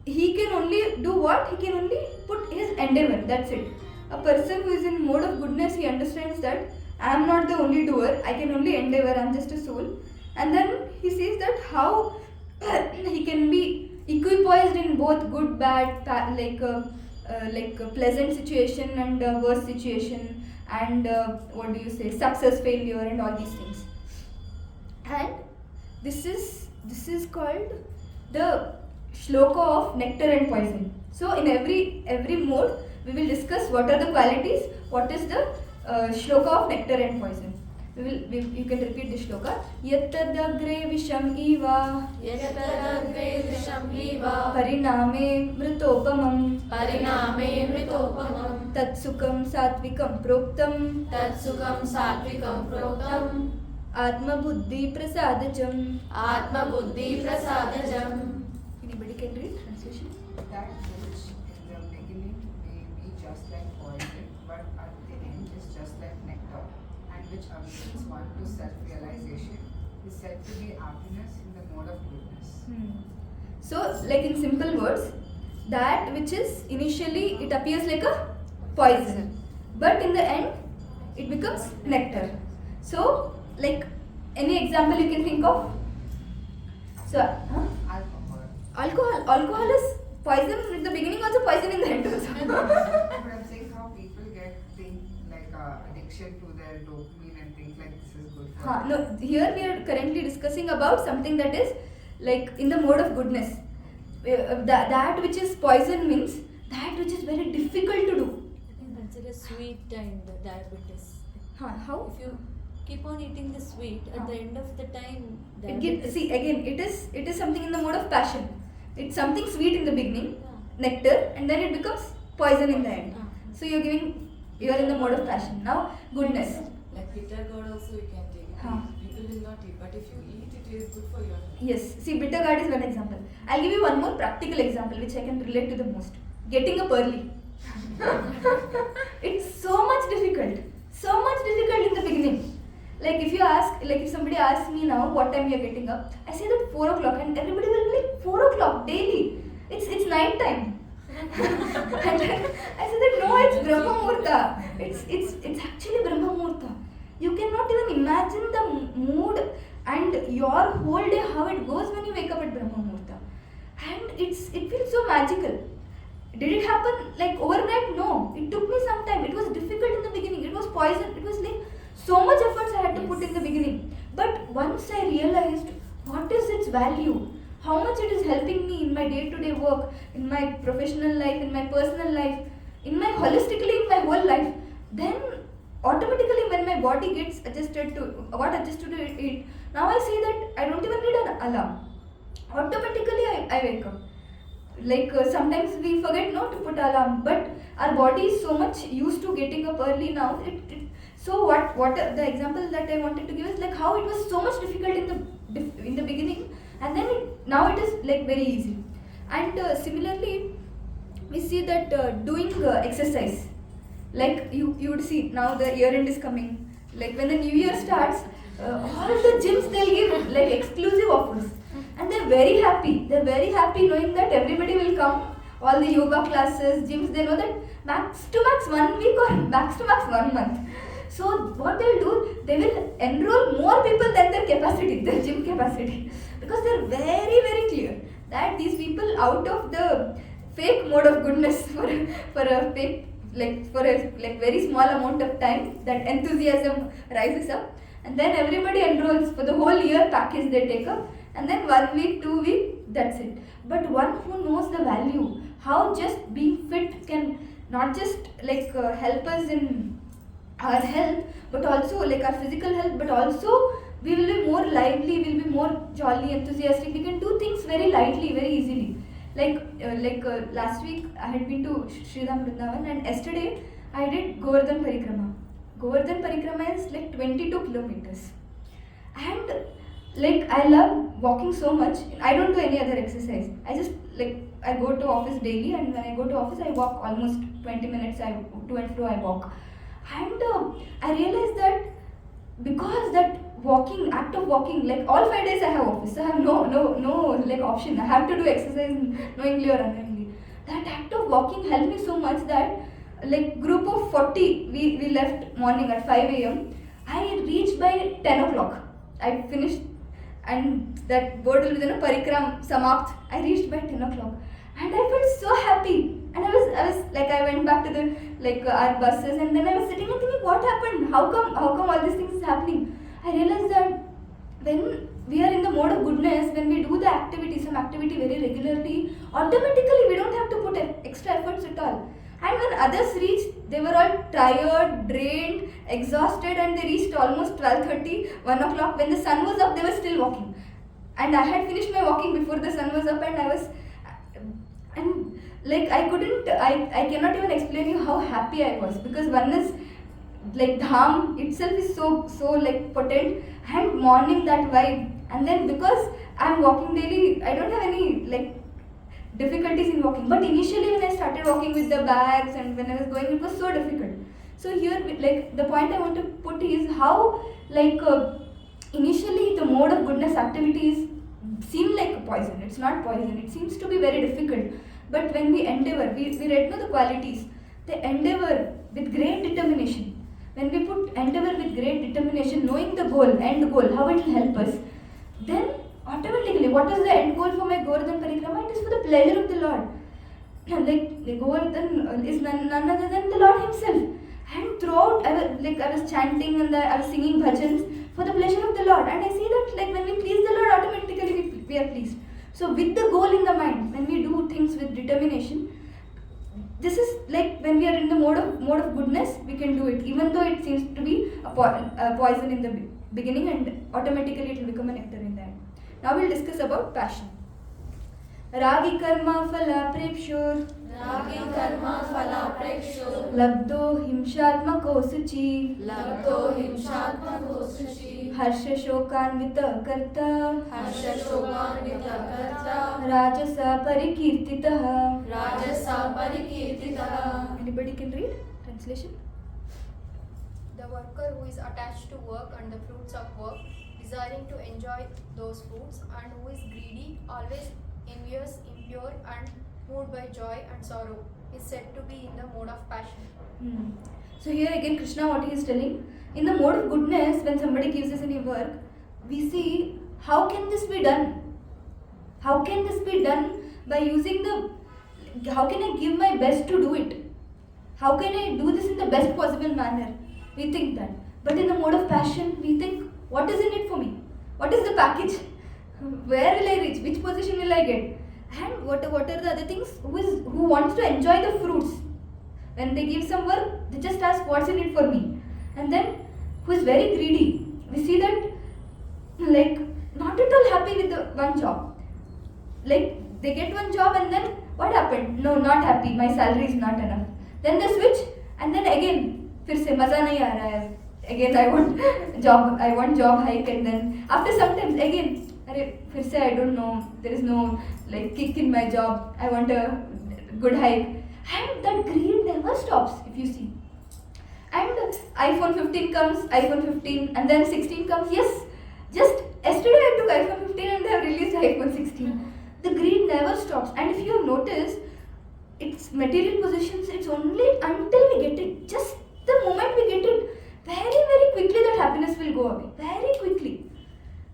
he can only do what? He can only put his endeavor, that's it. A person who is in mode of goodness, he understands that I am not the only doer, I can only endeavor, I am just a soul. And then he sees that how he can be equipoised in both good, bad, like a pleasant situation and a worse situation, and success, failure and all these things. And this is called the shloka of nectar and poison. So in every mode we will discuss what are the qualities, what is the shloka of nectar and poison. You can repeat the shloka. Yattadagre visham eva Yattadagre visham eva pariname mritopamam tatsukam satvikam proktam atma buddhi prasadajam. Anybody can read translation? That which in the beginning may be just like poison, but at the end is just like nectar, and which awakens one to self-realization, is said to be happiness in the mode of goodness. So, like in simple words, that which is initially it appears like a poison, but in the end it becomes nectar. So, like any example you can think of? So, alcohol is poison in the beginning, also poison in the end also. But I'm saying how people get things like addiction to their dopamine and things like this is good for No, here we are currently discussing about something that is like in the mode of goodness. That which is poison means that which is very difficult to do. I can consider sweet and diabetes. How? If you keep on eating the sweet, at the end of the time, it is something in the mode of passion. It's something sweet in the beginning, nectar, and then it becomes poison in the end. So you are in the mode of passion. Now goodness. Like bitter gourd also you can take. People will not eat, but if you eat, it is good for your health. Yes. See, bitter gourd is one example. I'll give you one more practical example which I can relate to the most. Getting up early. It's so much difficult in the beginning. Like if somebody asks me now what time you are getting up, I say that 4 o'clock, and everybody will be like 4 o'clock daily. It's night time. And I say that no, it's Brahma Muhurta. It's actually Brahma Muhurta. You cannot even imagine the mood and your whole day how it goes when you wake up at Brahma Muhurta. And it feels so magical. Did it happen like overnight? No. It took me some time. It was difficult in the beginning. It was poison. It was like so much efforts I had to put in the beginning. But once I realized what is its value, how much it is helping me in my day-to-day work, in my professional life, in my personal life, holistically in my whole life, then automatically when my body gets adjusted to it, now I say that I don't even need an alarm. Automatically I wake up. sometimes we forget not to put alarm, but our body is so much used to getting up early now. So what the example that I wanted to give is like how it was so much difficult in the beginning, and then now it is like very easy. And similarly, we see that doing exercise, like you would see now the year end is coming. Like when the new year starts, all the gyms they'll give like exclusive offers, and they're very happy. They're very happy knowing that everybody will come. All the yoga classes, gyms, they know that max to max 1 week or max to max 1 month. So what they'll do, they will enroll more people than their capacity, their gym capacity, because they're very very clear that these people, out of the fake mode of goodness for a fake for a very small amount of time, that enthusiasm rises up, and then everybody enrolls for the whole year package they take up, and then 1 week, 2 weeks, that's it. But one who knows the value, how just being fit can not just help us in our health, but also like our physical health, but also we will be more lively, we'll be more jolly, enthusiastic. We can do things very lightly, very easily. Last week I had been to Sridham Vrindavan, and yesterday I did Govardhan Parikrama. Govardhan Parikrama is like 22 kilometers, and I love walking so much. I don't do any other exercise. I just I go to office daily, and when I go to office I walk almost 20 minutes. I to and fro I walk, and I realized that because that act of walking, like all 5 days I have office, so I have no option. I have to do exercise knowingly or unknowingly. That act of walking helped me so much that group of 40 we left morning at 5 a.m. I reached by 10 o'clock. I finished, and that board will be parikram samapt. I reached by 10 o'clock, and I felt so happy. And I was I went back to the our buses, and then I was sitting and thinking, what happened? How come all these things is happening? I realized that when we are in the mode of goodness, when we do the activity, some activity very regularly, automatically we don't have to put extra efforts at all. And when others reached, they were all tired, drained, exhausted, and they reached almost 12:30, 1 o'clock. When the sun was up, they were still walking. And I had finished my walking before the sun was up, and I cannot even explain you how happy I was, because one is Dham itself is so potent, and morning that vibe, and then because I'm walking daily, I don't have any difficulties in walking. But initially when I started walking with the bags and when I was going, it was so difficult. So here the point I want to put is how initially the mode of goodness activities seem like a poison. It's not poison, it seems to be very difficult. But when we endeavor, we read the qualities, the endeavor with great determination. When we put endeavor with great determination, knowing the goal, end goal, how it will help us, then automatically, what is the end goal for my Govardhan Parikrama? It is for the pleasure of the Lord. The Govardhan is none other than the Lord Himself. And throughout, I was chanting and I was singing bhajans for the pleasure of the Lord. And I see that when we please the Lord, automatically we are pleased. So with the goal in the mind, when we do things with determination, this is when we are in the mode of goodness, we can do it, even though it seems to be a poison in the beginning, and automatically it will become a nectar in the end. Now we will discuss about passion. Ragi karma phala prepshur labdo himshatmako suchi harsha shokanvita karta rajasa parikirtitah. Anybody can read? Translation? The worker who is attached to work and the fruits of work, desiring to enjoy those fruits, and who is greedy, always envious, impure, and moved by joy and sorrow, is said to be in the mode of passion. So here again Krishna, what he is telling, in the mode of goodness, when somebody gives us any work, we see how can this be done? How can this be done by using how can I give my best to do it? How can I do this in the best possible manner? We think that. But in the mode of passion, we think, what is in it for me? What is the package? Where will I reach? Which position will I get? And what are the other things? Who wants to enjoy the fruits? When they give some work, they just ask what's in it for me. And then who is very greedy. We see that not at all happy with the one job. They get one job and then What happened? No, not happy. My salary is not enough. Then they switch, and then again, फिर से मजा नहीं आ रहा है. Again I want job hike, and then after some time again, अरे फिर से I don't know. There is no like kick in my job. I want a good hike, and that greed never stops. If you see. And iPhone 15 comes, iPhone 15, and then 16 comes. Yes, just yesterday I took iPhone 15 and they have released iPhone 16. The greed never stops. And if you have noticed, it's material possessions, it's only until we get it. Just the moment we get it, very, very quickly that happiness will go away. Very quickly.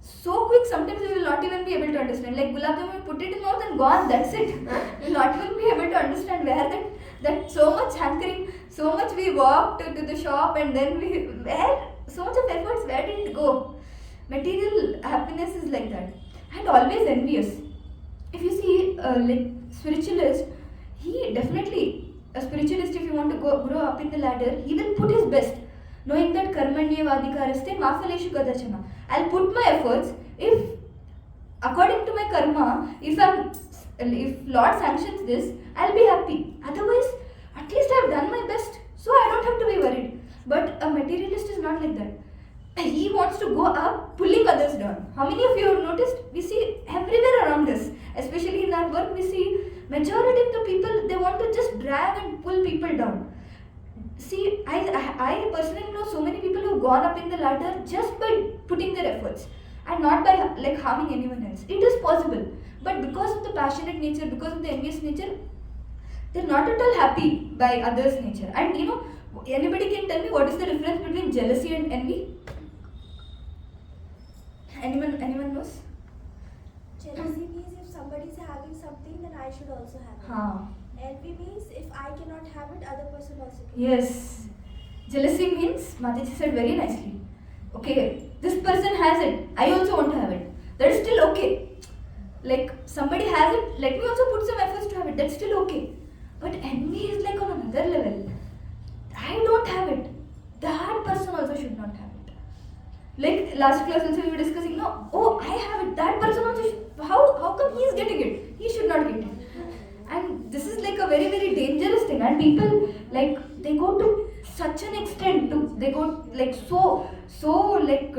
So quick, sometimes we will not even be able to understand. Like gulab jamun, we put it in mouth and gone, that's it. We will not even be able to understand where that so much hankering, so much we walked to the shop, and then where so much of efforts, where did it go? Material happiness is like that, and always envious. If you see like spiritualist, he definitely, a spiritualist, if you want to grow up in the ladder, he will put his best, knowing that karmanyevadikaraste ma phaleshu kadachana. I'll put my efforts. If according to my karma, if Lord sanctions this, I'll be happy. Otherwise, at least I've done my best, so I don't have to be worried. But a materialist is not like that. He wants to go up, pulling others down. How many of you have noticed? We see everywhere around us, especially in our work, we see majority of the people, they want to just drag and pull people down. See, I personally know so many people who have gone up in the ladder just by putting their efforts and not by like harming anyone else. It is possible, but because of the passionate nature, because of the envious nature, they're not at all happy by others' nature. And you know, anybody can tell me what is the difference between jealousy and envy? Anyone knows? Jealousy means if somebody is having something, then I should also have it. Envy means if I cannot have it, other person also can. Yes. Jealousy means, Mataji said very nicely, okay, this person has it, I also want to have it. That is still okay. Like somebody has it, let me also put some efforts to have it, that's still okay. But envy is like on another level. I don't have it, that person also should not have it. Like last class also we were discussing, no, oh I have it, that person also should, how come he is getting it? He should not get it. And this is like a very, very dangerous thing, and people like they go to such an extent they go like so like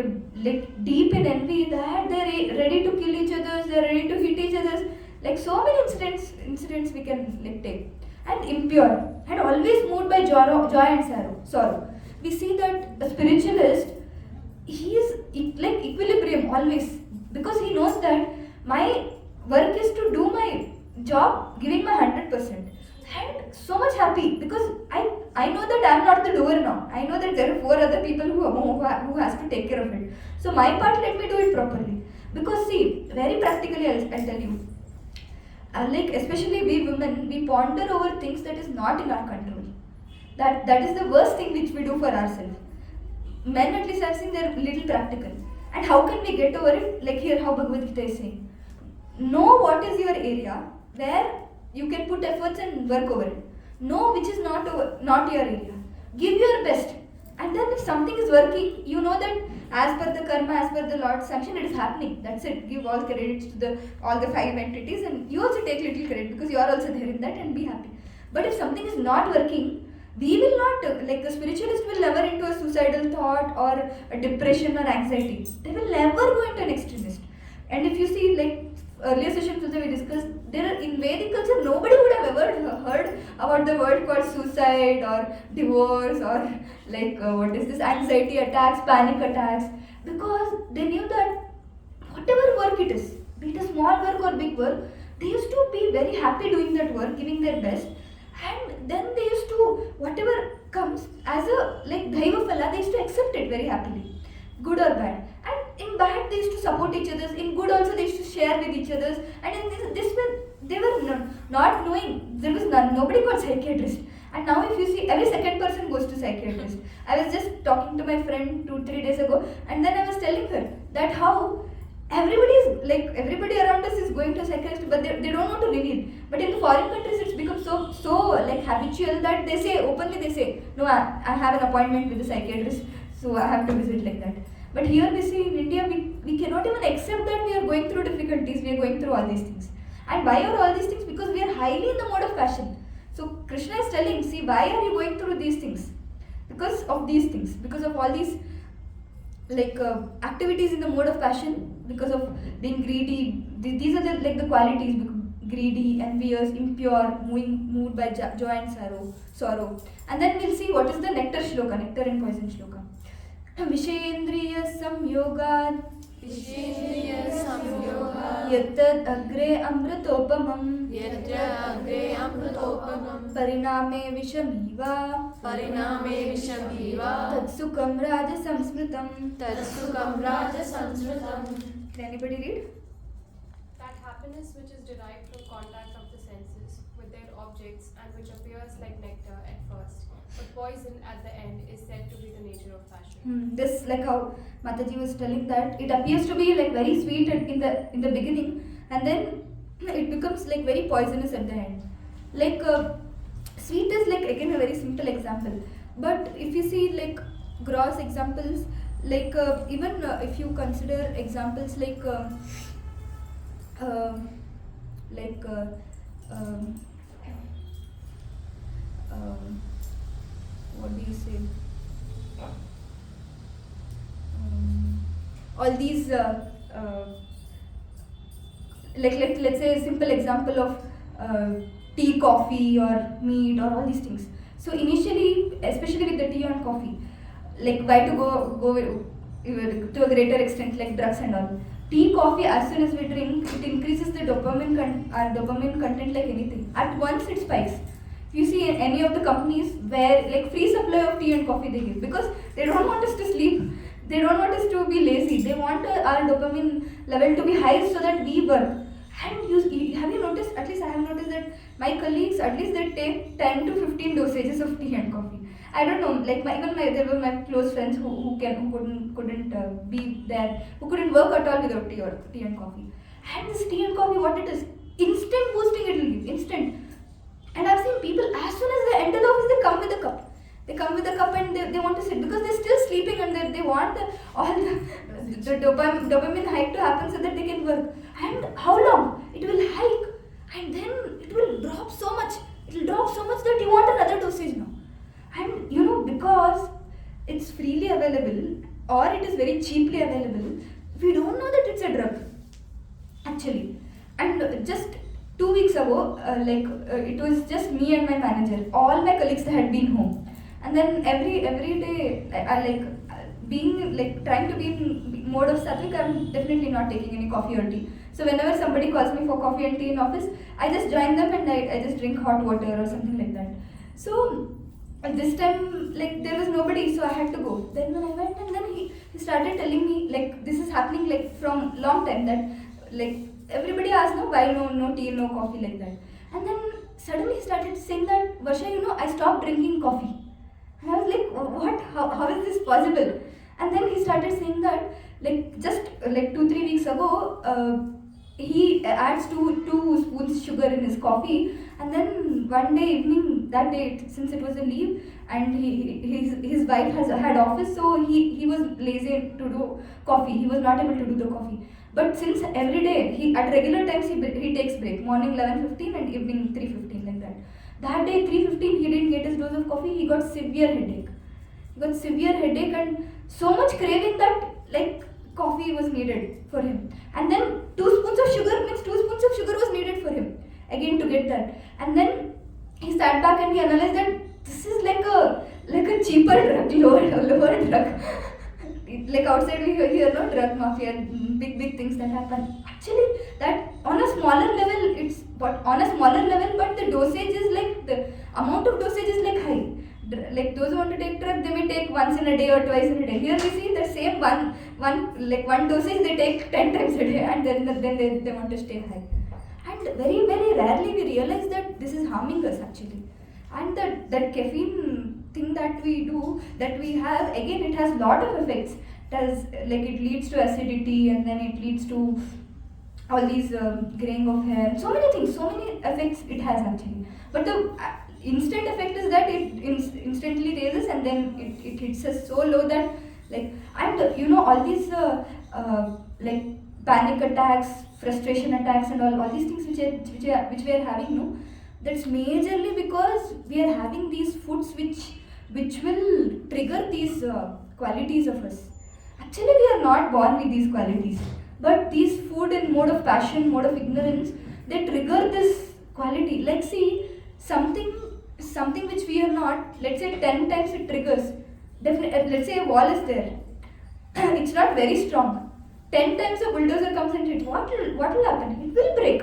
deep in envy that they're ready to kill each other, they're ready to hit each other. Like so many incidents we can like take. And impure and always moved by joy and sorrow. We see that a spiritualist, he is like equilibrium always, because he knows that my work is to do my job, giving my 100%, and so much happy because I know that I am not the doer now. I know that there are 4 other people who has to take care of it. So my part, let me do it properly. Because see, very practically I'll tell you, like especially we women, we ponder over things that is not in our control. That is the worst thing which we do for ourselves. Men at least I've seen they're little practical. And how can we get over it? Like here how Bhagavad Gita is saying. Know what is your area where you can put efforts and work over it. Know which is not your area. Give your best. And then if something is working, you know that as per the karma, as per the Lord's sanction, it is happening. That's it. Give all credits to all the 5 entities, and you also take little credit because you are also there in that, and be happy. But if something is not working, we will not, like a spiritualist will never into a suicidal thought or a depression or anxiety. They will never go into an extremist. And if you see, like earlier sessions also we discussed, in Vedic culture nobody would have ever heard about the word called suicide or divorce or like what is this, anxiety attacks, panic attacks, because they knew that whatever work it is, be it a small work or big work, they used to be very happy doing that work, giving their best, and then they used to, whatever comes as a like dhaiva phala, they used to accept it very happily, good or bad. And in bad they used to support each other, in good also they used to share with each other, and in this way they were not knowing, there was nobody got psychiatrist. And now if you see, every second person goes to psychiatrist. I was just talking to my friend 2-3 days ago, and then I was telling her that how everybody around us is going to a psychiatrist, but they don't want to reveal. But in the foreign countries it's become so like habitual that they say openly, they say, no, I have an appointment with a psychiatrist, so I have to visit like that. But here we see in India, we cannot even accept that we are going through difficulties, we are going through all these things. And why are all these things? Because we are highly in the mode of passion. So Krishna is telling, see, why are you going through these things? Because of these things, because of all these activities in the mode of passion, because of being greedy. These are the qualities: greedy, envious, impure, moved by joy and sorrow. And then we'll see what is the nectar shloka, nectar and poison shloka. Vishendriya samyogat yattad agre amritopamam pariname vishamiva tatsukam raja samsmritam. Can anybody read? That happiness which is derived from contact of the senses with their objects and which appears like nectar at first, but poison at the end, is said to be the nature of passion. This, like how Mataji was telling, that it appears to be like very sweet in the beginning, and then it becomes like very poisonous at the end. Like sweet is like again a very simple example, but if you see like gross examples, like even if you consider examples like what do you say? All these let's say a simple example of tea, coffee, or meat, or all these things. So initially, especially with the tea and coffee, like why to go to a greater extent, like drugs and all. Tea, coffee, as soon as we drink, it increases the dopamine content like anything. At once it spikes. If you see in any of the companies where like free supply of tea and coffee they give, because they don't want us to sleep, they don't want us to be lazy, they want our dopamine level to be high so that we work. And have you noticed, at least I have noticed that my colleagues, at least they take 10 to 15 dosages of tea and coffee. I don't know, like there were my close friends who couldn't be there, who couldn't work at all without tea and coffee. And this tea and coffee, what it is, instant boosting it will give, instant. And I've seen people, as soon as they enter the office, they come with a cup. They come with a cup and they want to sit, because they're still sleeping, and they want all the dopamine hike to happen so that they can work. And how long? It will hike, and then it will drop so much. It will drop so much that you want another dosage now. And because it's freely available or it is very cheaply available, we don't know that it's a drug actually. And just 2 weeks ago, it was just me and my manager. All my colleagues had been home, and then every day trying to be in mode of sattvic, I'm definitely not taking any coffee or tea. So whenever somebody calls me for coffee and tea in office, I just join them and I just drink hot water or something like that. So this time, there was nobody, so I had to go. Then when I went, and then he started telling me, this is happening from long time, that everybody asked, no, why no tea, no coffee, like that. And then suddenly he started saying that, Varsha, I stopped drinking coffee. And I was like, what? How is this possible? And then he started saying that, just 2-3 weeks ago, he adds two spoons sugar in his coffee, and then one day evening, that day, since it was a leave, and his wife had office, so he was lazy to do coffee. He was not able to do the coffee. But since every day, at regular times, he takes break, morning 11:15 and evening 3:15, like that. That day 3:15, he didn't get his dose of coffee. He got severe headache. And so much craving that coffee was needed for him. And then 2 spoons of sugar was needed for him again to get that. And then he sat back and he analyzed that this is like a cheaper drug, lower drug. Outside we hear no drug mafia, big things that happen. Actually, that on a smaller level, but the dosage is the amount of dosage is high. Those who want to take drug, they may take once in a day or twice in a day. Here we see the same one dosage they take 10 times a day, and then they want to stay high. And very, very rarely we realize that this is harming us actually. And that caffeine thing that we do, that we have, again, it has lot of effects. It leads to acidity, and then it leads to all these graying of hair. So many things, so many effects it has actually. But the instant effect is that it instantly raises, and then it hits us so low that all these panic attacks, frustration attacks and all these things which we are having, no, that's majorly because we are having these foods which will trigger these qualities of us. Actually, we are not born with these qualities, but these food and mode of passion, mode of ignorance, they trigger this quality. Like, see, something which we are not, let's say 10 times it triggers. Let's say a wall is there, it's not very strong. 10 times a bulldozer comes and hits, what will happen? It will break.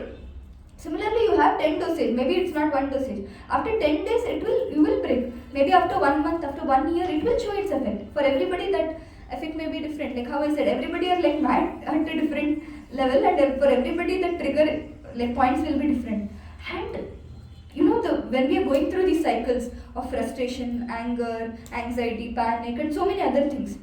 Similarly, you have 10 dosage, maybe it's not one dosage. After 10 days, you will break. Maybe after 1 month, after 1 year, it will show its effect. For everybody, that effect may be different. Like how I said, everybody are like mad at a different level, and for everybody, the trigger like points will be different. And you know, when we are going through these cycles of frustration, anger, anxiety, panic, and so many other things,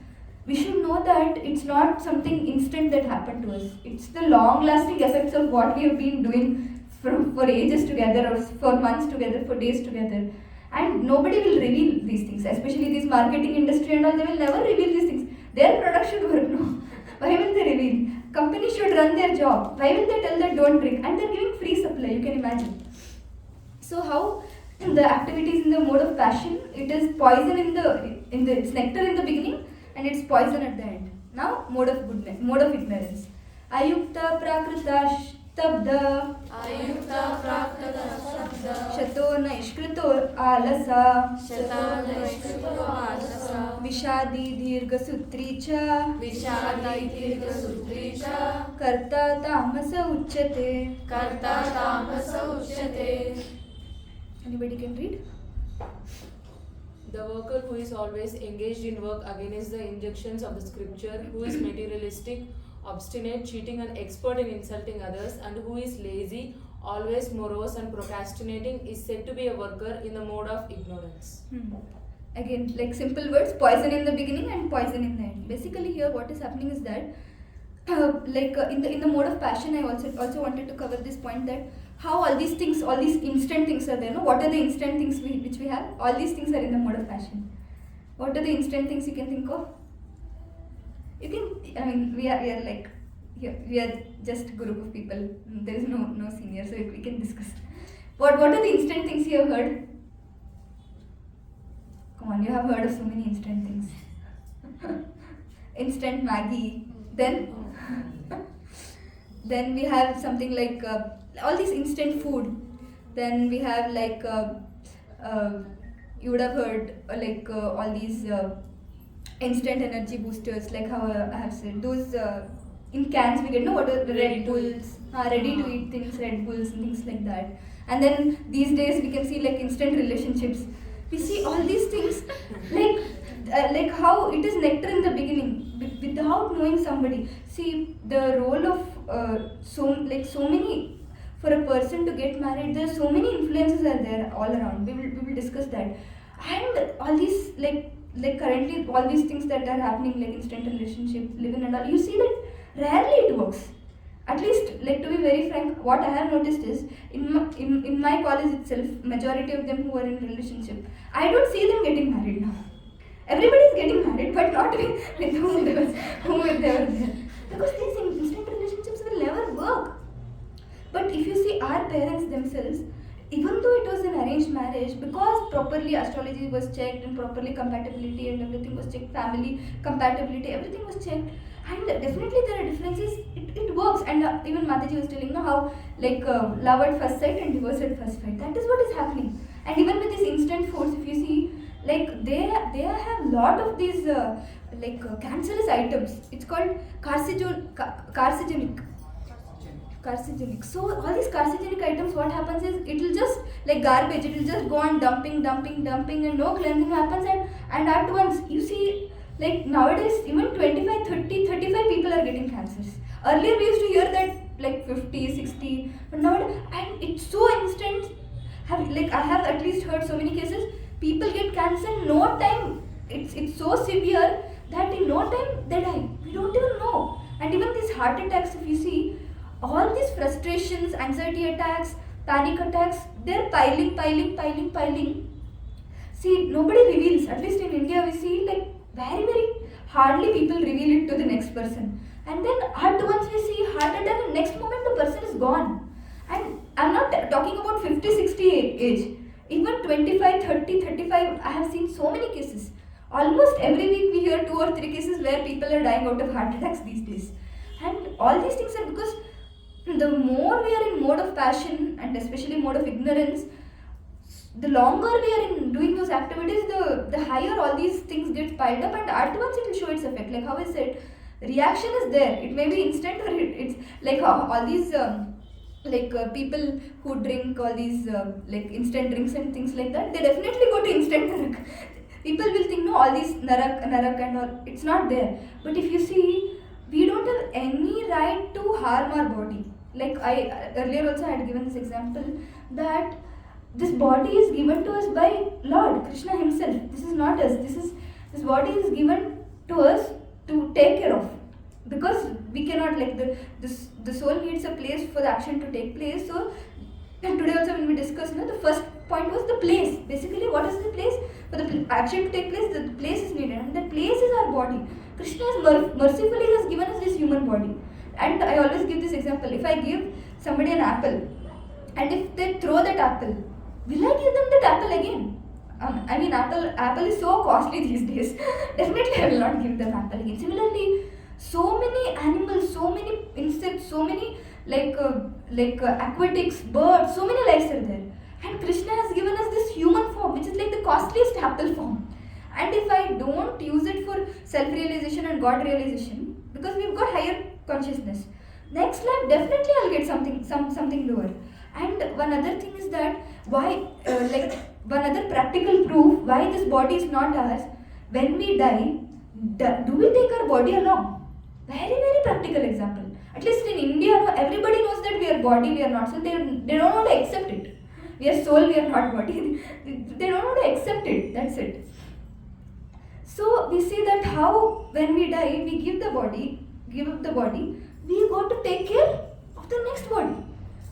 we should know that it's not something instant that happened to us. It's the long-lasting effects of what we have been doing for ages together, or for months together, for days together. And nobody will reveal these things, especially this marketing industry and all. They will never reveal these things. Their product should work, no. Why will they reveal? Companies should run their job. Why will they tell that don't drink? And they're giving free supply, you can imagine. So how the activities in the mode of passion, it is poison it's nectar in the beginning and it's poison at the end. Now mode of ignorance. Ayukta prakrita stabda shato naishkrito alasa vishadi dirgha sutri cha karta tamasa uchyate. Anybody can read? The worker who is always engaged in work against the injunctions of the scripture, who is materialistic, obstinate, cheating, and expert in insulting others, and who is lazy, always morose and procrastinating, is said to be a worker in the mode of ignorance. Again, like simple words, poison in the beginning and poison in the end. Basically here what is happening is that in the mode of passion, I also wanted to cover this point, that how all these things, all these instant things are there. No? What are the instant things which we have? All these things are in the mode of passion. What are the instant things you can think of? You can, I mean, we are like, we are just a group of people. There is no senior, so we can discuss. What are the instant things you have heard? Come on, you have heard of so many instant things. Instant Maggie. Then we have something like all this instant food. Then we have like you would have heard all these instant energy boosters, like how I have said, those in cans we get, no, what are the Red Bulls, ready to eat things, Red Bulls and things like that. And then these days we can see like instant relationships. We see all these things like how it is nectar in the beginning without knowing somebody. See, the role of so many, for a person to get married, there are so many influences are there all around. We will discuss that. And all these like currently all these things that are happening, like instant relationship, live-in and all, you see that rarely it works. At least, like, to be very frank, what I have noticed is in my college itself, majority of them who are in relationship, I don't see them getting married now. Everybody is getting married, but not with whom they were there. Because these instant relationships will never work. But if you see our parents themselves, even though it was an arranged marriage, because properly astrology was checked and properly compatibility and everything was checked, family compatibility, everything was checked, and definitely there are differences, it works. And even Mataji was telling how love at first sight and divorce at first sight, that is what is happening. And even with these instant foods, if you see, like they have lot of these cancerous items. It's called carcinogenic. So all these carcinogenic items, what happens is, it will just like garbage, it will just go on dumping and no cleansing happens, and at once you see, like nowadays even 25, 30, 35 people are getting cancers. Earlier we used to hear that like 50, 60, but nowadays, and it's so instant. I have at least heard so many cases, people get cancer in no time. It's so severe that in no time they die. We don't even know. And even these heart attacks, if you see, all these frustrations, anxiety attacks, panic attacks, they're piling. See, nobody reveals. At least in India, we see like very, very hardly people reveal it to the next person. And then at once we see heart attack, and next moment the age. Even 25, 30, 35, I have seen so many cases. Almost every week we hear 2 or 3 cases where people are dying out of heart attacks these days. And all these things are because the more we are in mode of passion and especially mode of ignorance, the longer we are in doing those activities, the higher all these things get piled up, and at once it will show its effect. Like how I said, reaction is there. It may be instant or it's like how all these people who drink all these instant drinks and things like that, they definitely go to instant narak. People will think no, all these narak and all, it's not there. But if you see, we don't have any right to harm our body. Like I earlier also had given this example that this body is given to us by Lord Krishna himself. This is not us. This body is given to us to take care of, because we cannot, like the soul needs a place for the action to take place. So and today also when we discussed, the first point was the place. Basically, what is the place? For the action to take place, the place is needed, and that place is our body. Krishna has mercifully has given us this human body. And I always give this example. If I give somebody an apple, and if they throw that apple, will I give them that apple again? Apple is so costly these days. Definitely I will not give them apple again. Similarly, so many animals, so many insects, so many aquatics, birds, so many lives are there. And Krishna has given us this human form, which is like the costliest apple form. And if I don't use it for self-realization and God realization, because we've got higher consciousness, next life definitely I'll get something lower. And one other thing is that why, one other practical proof why this body is not ours. When we die, do we take our body along? Very, very practical example. At least in India, everybody knows that we are body, we are not. So they don't want to accept it. We are soul, we are not body. They don't want to accept it. That's it. So we see that how when we die, we give up the body, we go to take care of the next body.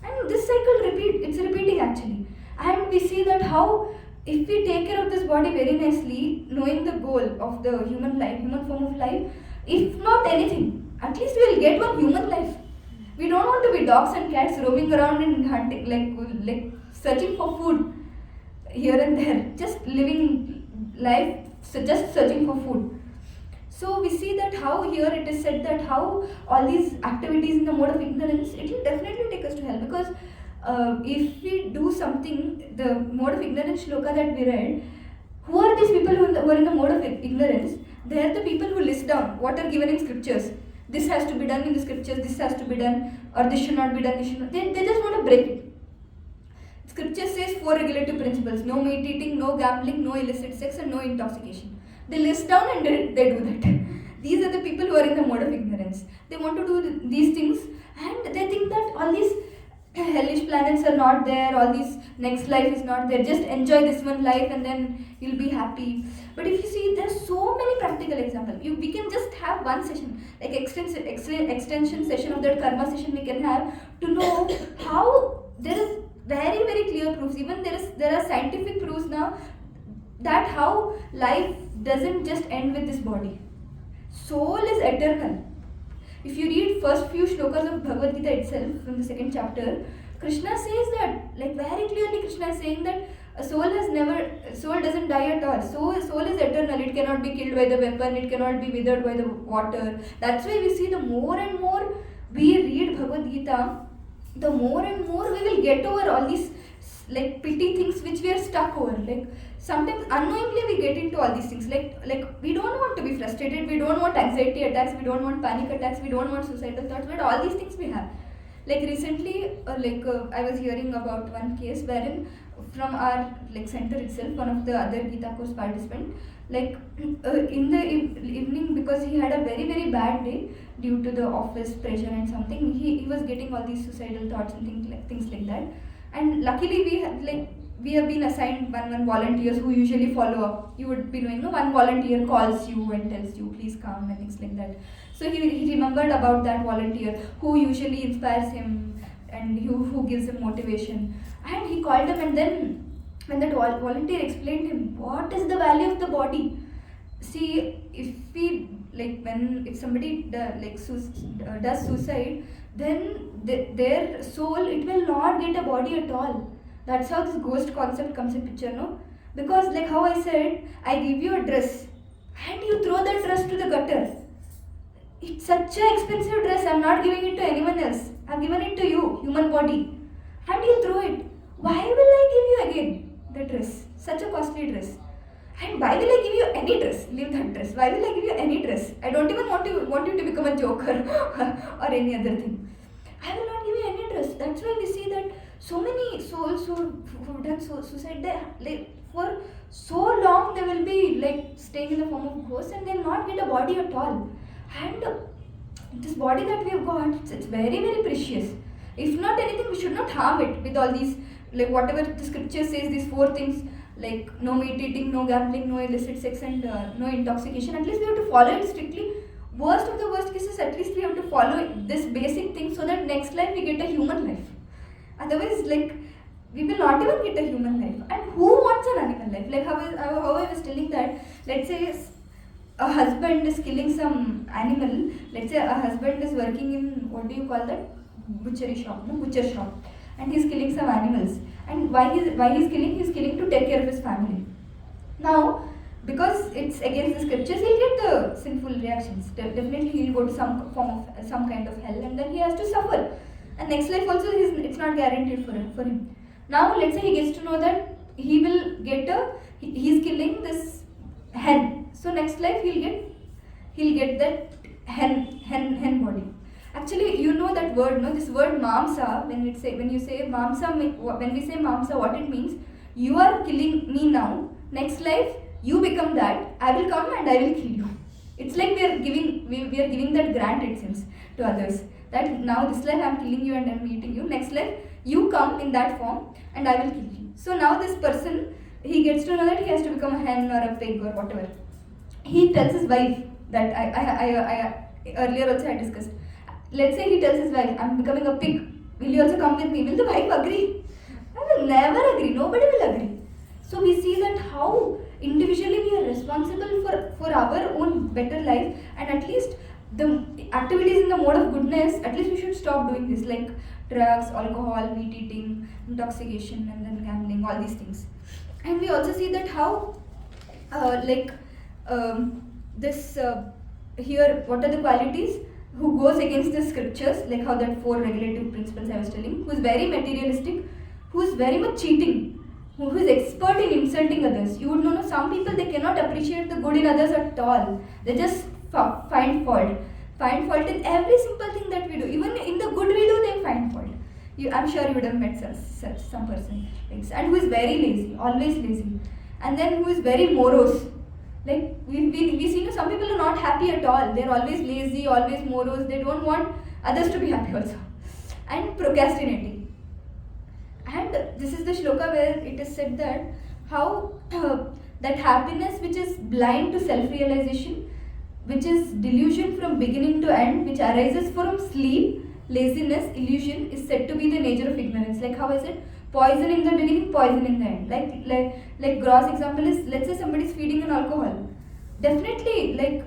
And this cycle it's repeating actually. And we see that how if we take care of this body very nicely, knowing the goal of the human form of life, if not anything, at least we will get one human life. We don't want to be dogs and cats roaming around and hunting, like searching for food here and there, just living life, just searching for food. So we see that how here it is said that how all these activities in the mode of ignorance, it will definitely take us to hell, because if we do something, the mode of ignorance shloka that we read, who are these people who are in the mode of ignorance? They are the people who list down what are given in scriptures. This has to be done in the scriptures, this has to be done, or this should not be done, this should not. They just want to break it. Scripture says 4 regulative principles: no meat eating, no gambling, no illicit sex, and no intoxication. They list down and they do that. These are the people who are in the mode of ignorance. They want to do these things, and they think that all these hellish planets are not there, all these next life is not there, just enjoy this one life and then you'll be happy. But if you see, there's so many practical examples. We can just have one session, like extension session of that karma session we can have, to know how there is very, very clear proofs. Even there are scientific proofs now that how life doesn't just end with this body. Soul is eternal. If you read first few shlokas of Bhagavad Gita itself, from the 2nd chapter, Krishna says that, like very clearly Krishna is saying that a soul doesn't die at all. Soul is eternal. It cannot be killed by the weapon. It cannot be withered by the water. That's why we see the more and more we read Bhagavad Gita, the more and more we will get over all these like petty things which we are stuck over. Like sometimes unknowingly we get into all these things. Like we don't want to be frustrated. We don't want anxiety attacks. We don't want panic attacks. We don't want suicidal thoughts. But all these things we have. Like recently, I was hearing about one case wherein from our center itself, one of the other Gita course participant, in the evening, because he had a very, very bad day due to the office pressure and something, he was getting all these suicidal thoughts and things like that. And luckily we have been assigned one volunteers who usually follow up. You would be knowing, one volunteer calls you and tells you please come and things like that. So he remembered about that volunteer who usually inspires him and who gives him motivation. And he called him, and then when that volunteer explained him what is the value of the body. See, if somebody does suicide, then their soul, it will not get a body at all. That's how this ghost concept comes in picture, no? Because like how I said, I give you a dress and you throw that dress to the gutter. It's such an expensive dress, I'm not giving it to anyone else. I've given it to you, human body. And you throw it. Why will I give you again the dress? Such a costly dress. And why will I give you any dress? Leave that dress. Why will I give you any dress? I don't even want you to become a joker or any other thing. I will not give you any dress. That's why we see that so many souls who've done suicide, they, like, for so long they will be like staying in the form of ghosts and they'll not get a body at all. And this body that we have got, it's very, very precious. If not anything, we should not harm it with all these, like whatever the scripture says, these 4 things, like no meat eating, no gambling, no illicit sex, and no intoxication. At least we have to follow it strictly. Worst of the worst cases, at least we have to follow this basic thing so that next life we get a human life. Otherwise, like, we will not even get a human life. And who wants an animal life? Like how I was telling that, let's say a husband is killing some animal. Let's say a husband is working in, what do you call that? Butcher shop, and he's killing some animals. And why he's killing? He's killing to take care of his family. Now, because it's against the scriptures, he'll get the sinful reactions. Definitely he'll go to some form of some kind of hell, and then he has to suffer. And next life also, it's not guaranteed for him. Now, let's say he gets to know that he will get he's killing this hen. So next life he'll get that hen body. Actually, you know that word, no? This word mamsa, when we say mamsa, what it means? You are killing me now. Next life, you become that. I will come and I will kill you. It's like we are giving that grant, it seems, to others. That now this life I am killing you and I am eating you. Next life, you come in that form and I will kill you. So now this person, he gets to know that he has to become a hen or a pig or whatever. He tells his wife that I earlier also I discussed. Let's say he tells his wife, I'm becoming a pig. Will you also come with me? Will the wife agree? I will never agree. Nobody will agree. So we see that how individually we are responsible for our own better life, and at least the activities in the mode of goodness, at least we should stop doing this, like drugs, alcohol, meat eating, intoxication, and then gambling, all these things. And we also see that how here, what are the qualities? Who goes against the scriptures, like how that 4 regulative principles I was telling, who is very materialistic, who is very much cheating, who is expert in insulting others. You would know some people, they cannot appreciate the good in others at all. They just find fault in every simple thing that we do. Even in the good we do, they find fault. I'm sure you would have met such some person, and who is very lazy, always lazy, and then who is very morose. Like we see some people are not happy at all. They're always lazy, always morose. They don't want others to be happy also. And procrastinating. And this is the shloka where it is said that how that happiness which is blind to self-realization, which is delusion from beginning to end, which arises from sleep, laziness, illusion, is said to be the nature of ignorance. Like how I said, poison in the beginning, poison in the end. Like gross example is, let's say somebody is feeding on alcohol. Definitely, like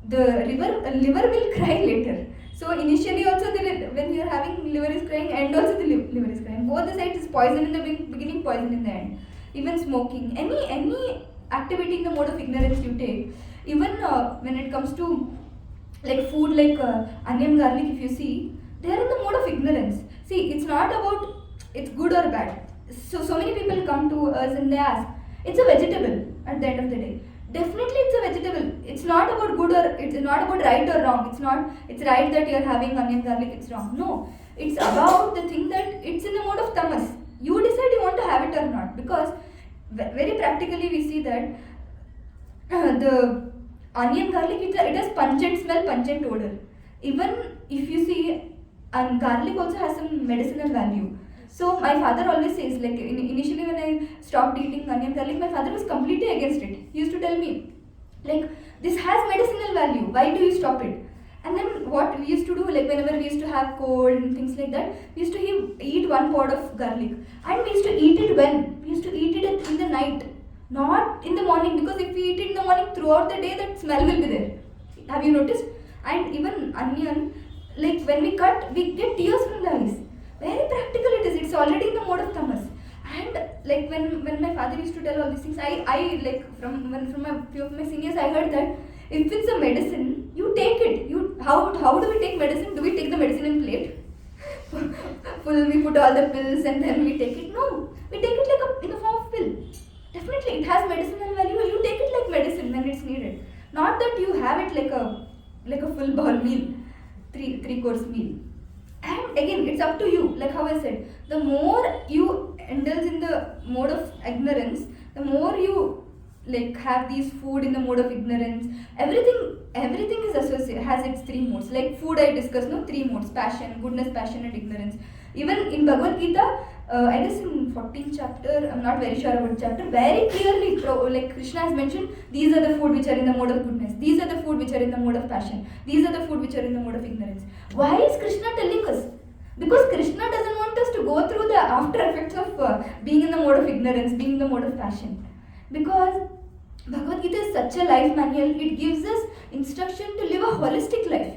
the liver will cry later. So initially also when you are having liver is crying, and also the liver is crying. Both the sides is poison in the beginning, poison in the end. Even smoking, any activity in the mode of ignorance you take. Even when it comes to like food, like onion, garlic, if you see, they are in the mode of ignorance. See, it's not about it's good or bad. So many people come to us and they ask, it's a vegetable at the end of the day. Definitely it's a vegetable. It's not about good or, it's not about right or wrong. It's right that you're having onion, garlic, it's wrong. No, it's about the thing that it's in the mode of tamas. You decide you want to have it or not, because very practically we see that the onion, garlic, it has pungent smell, pungent odor. Even if you see, garlic also has some medicinal value. So my father always says, like initially when I stopped eating onion, garlic, my father was completely against it. He used to tell me, like, this has medicinal value, why do you stop it? And then what we used to do, like whenever we used to have cold and things like that, we used to eat 1 pod of garlic. And we used to eat it when? We used to eat it in the night, not in the morning, because if we eat it in the morning, throughout the day that smell will be there. Have you noticed? And even onion, like when we cut, we get tears from the eyes. Very practical it is. It's already in the mode of tamas. And like when my father used to tell all these things, I like from a few of my seniors, I heard that if it's a medicine, you take it. How do we take medicine? Do we take the medicine in plate? Full, we put all the pills and then we take it. No, we take it like in the form of pill. Definitely, it has medicinal value. You take it like medicine when it's needed. Not that you have it like a full bowl meal, three-course meal. And again, it's up to you. Like how I said, the more you indulge in the mode of ignorance, the more you like have these food in the mode of ignorance. Everything is associated, has its three modes. Like food, I discussed, no, three modes: passion, goodness, passion, and ignorance. Even in Bhagavad Gita, I guess in 14th chapter, I'm not very sure about the chapter, very clearly, like Krishna has mentioned, these are the food which are in the mode of goodness, these are the food which are in the mode of passion, these are the food which are in the mode of ignorance. Why is Krishna telling us? Because Krishna doesn't want us to go through the after effects of being in the mode of ignorance, being in the mode of passion. Because Bhagavad Gita is such a life manual, it gives us instruction to live a holistic life.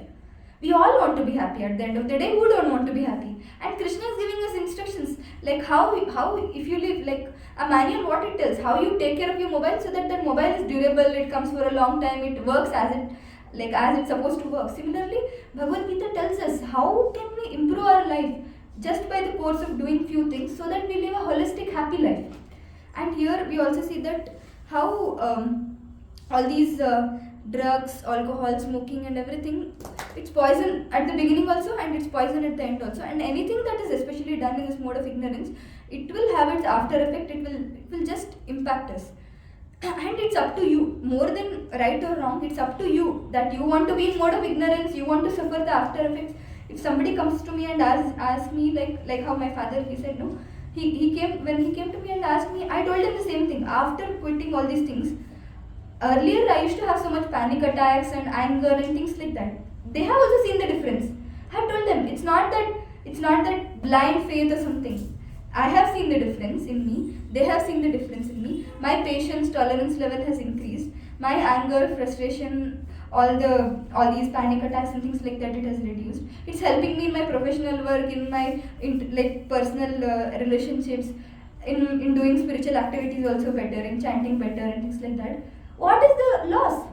We all want to be happy at the end of the day. Who don't want to be happy? And Krishna is giving us instructions like how if you live, like a manual, what it tells, how you take care of your mobile so that mobile is durable, it comes for a long time, it works as it's supposed to work. Similarly, Bhagavad Gita tells us how can we improve our life just by the course of doing few things so that we live a holistic, happy life. And here we also see that how all these drugs, alcohol, smoking and everything, it's poison at the beginning also and it's poison at the end also. And anything that is especially done in this mode of ignorance, it will have its after effect, it will just impact us. And it's up to you, more than right or wrong, it's up to you that you want to be in mode of ignorance, you want to suffer the after effects. If somebody comes to me and asks me like how my father, he said no, when he came to me and asked me, I told him the same thing. After quitting all these things, earlier I used to have so much panic attacks and anger and things like that. They have also seen the difference. I have told them it's not that blind faith or something. I have seen the difference in me. They have seen the difference in me. My patience tolerance level has increased. My anger, frustration, all these panic attacks and things like that, it has reduced. It's helping me in my professional work, in my personal relationships, in doing spiritual activities also better, in chanting better and things like that. What is the loss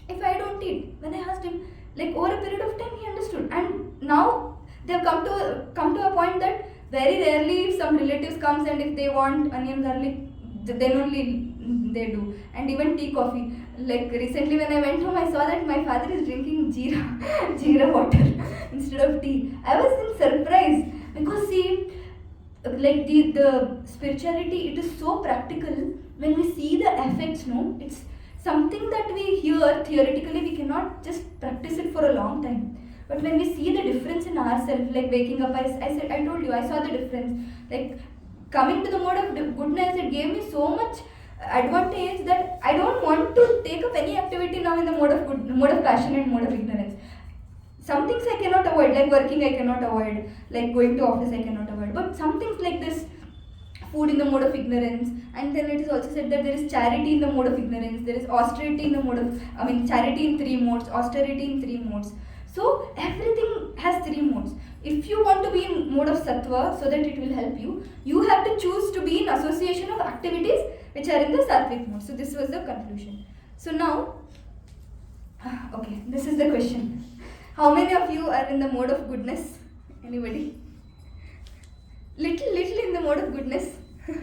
if I don't eat? When I asked him, like over a period of time, he understood. And now they have come to a point that very rarely if some relatives comes and if they want onion garlic, then only they do. And even tea, coffee. Like recently when I went home, I saw that my father is drinking jeera water instead of tea. I was in surprise because see, like the spirituality, it is so practical. When we see the effects, no, it's something that we hear theoretically, we cannot just practice it for a long time. But when we see the difference in ourselves, like waking up, I told you, I saw the difference. Like coming to the mode of goodness, it gave me so much advantage that I don't want to take up any activity now in the mode of passion and mode of ignorance. Some things I cannot avoid, like working I cannot avoid, like going to office I cannot avoid. But some things like this, food in the mode of ignorance, and then it is also said that there is charity in the mode of ignorance, there is austerity in the mode of, charity in 3 modes, austerity in 3 modes. So everything has 3 modes. If you want to be in mode of sattva so that it will help you, you have to choose to be in association of activities which are in the sattvic mode. So this was the conclusion. So now, okay, this is the question. How many of you are in the mode of goodness? Anybody? Little in the mode of goodness. We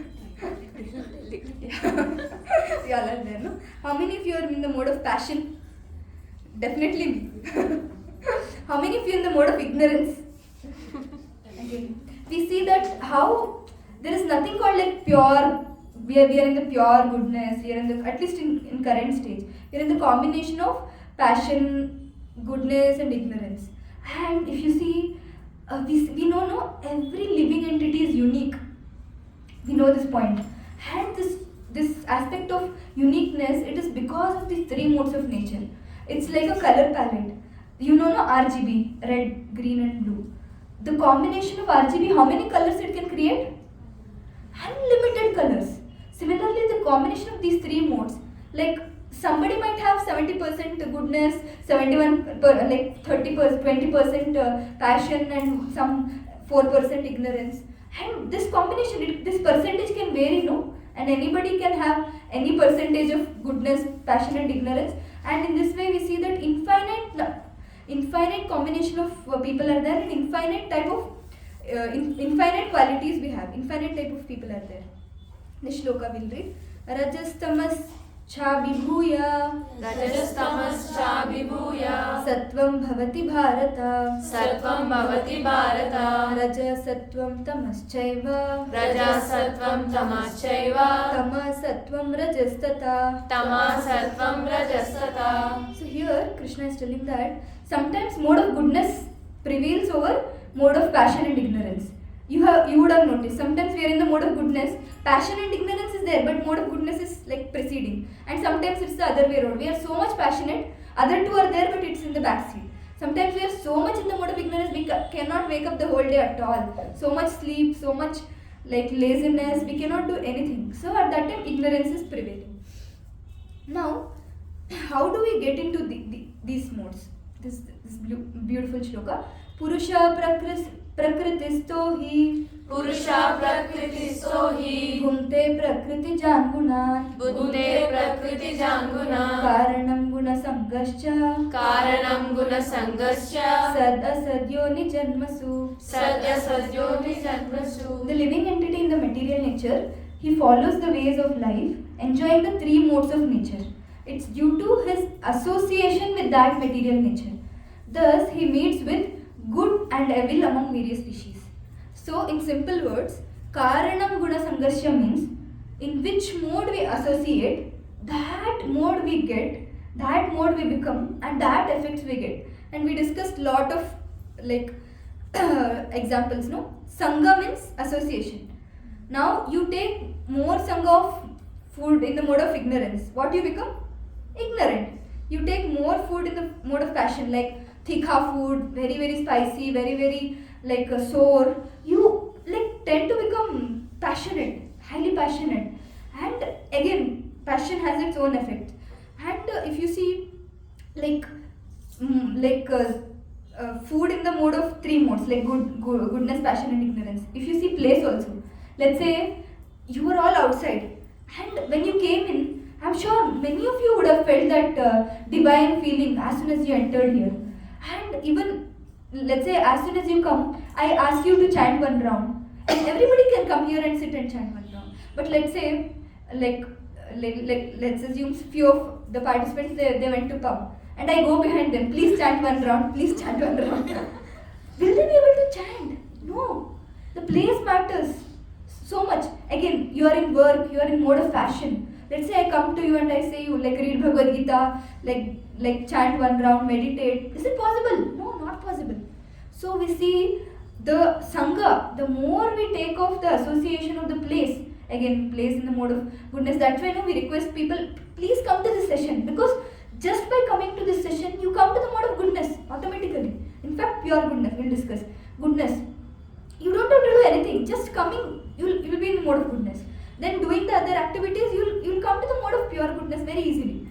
all are there, no? How many of you are in the mode of passion? Definitely me. How many of you in the mode of ignorance? Okay. We see that how there is nothing called like pure. We are in the pure goodness. We are in the, at least in current stage, we are in the combination of passion, goodness, and ignorance. And if you see, we know every living entity is unique. We know this point. And this aspect of uniqueness, it is because of these 3 modes of nature. It's like a color palette. You know RGB, red, green and blue. The combination of RGB, how many colors it can create? Unlimited colors. Similarly, the combination of these 3 modes, like somebody might have 70% goodness, 71, like 30%, 20% passion and some 4% ignorance. And this combination, this percentage can vary, no? And anybody can have any percentage of goodness, passion and ignorance. And in this way we see that infinite combination of people are there, and infinite type of infinite qualities we have, infinite type of people are there. This shloka will read: Rajastamas cha vibhuya, Rajastamascha vibhuya, Sattvam bhavati bharata, Sattvam bhavati bharata, Rajasattvam tamaschaiva, Rajasattvam tamaschaiva, Tamasattvam rajastata. Tamasattvam rajastata. So here Krishna is telling that sometimes mode of goodness prevails over mode of passion and ignorance. You would have noticed sometimes we are in the mode of goodness, passion and ignorance is there, but mode of goodness is like preceding. And sometimes it's the other way around. We are so much passionate, other two are there, but it's in the back seat. Sometimes we are so much in the mode of ignorance, we cannot wake up the whole day at all. So much sleep, so much like laziness, we cannot do anything. So at that time ignorance is prevailing. Now, how do we get into these modes? This beautiful shloka. Purusha prakritisto hi, Purusha prakritisto hi, bhunte prakriti jangunan, Bhunte prakriti janguna, karanam guna sangascha, Karanam guna sangascha, sad asadyoni janmasu. Sadya sadyoni janmasu. The living entity in the material nature, he follows the ways of life, enjoying the three modes of nature. It's due to his association with that material nature. Thus, he meets with good and evil among various species. So, in simple words, Karanam Guna Sangarsha means in which mode we associate, that mode we get, that mode we become, and that effects we get. And we discussed lot of like examples, no? Sangha means association. Now, you take more Sangha of food in the mode of ignorance. What you become? Ignorant. You take more food in the mode of passion, like tikha food, very spicy, very like sour. You like tend to become passionate, highly passionate, and again passion has its own effect. And if you see like food in the mode of three modes, like goodness, passion and ignorance. If you see place also, let's say you were all outside, and when you came in, I'm sure many of you would have felt that divine feeling as soon as you entered here. And even, let's say, as soon as you come, I ask you to chant one round. And everybody can come here and sit and chant one round. But let's say, let's assume few of the participants, they went to pub. And I go behind them, please chant one round, please chant one round. Will they be able to chant? No. The place matters so much. Again, you are in work, you are in mode of passion. Let's say I come to you and I say you like read Bhagavad Gita, like chant one round, meditate. Is it possible? No, not possible. So we see the Sangha, the more we take off the association of the place, again place in the mode of goodness, that's why we request people, please come to this session, because just by coming to this session, you come to the mode of goodness automatically. In fact, pure goodness, we'll discuss. Goodness. You don't have to do anything, just coming, you'll be in the mode of goodness. Then doing the other activities, you'll come to the mode of pure goodness very easily.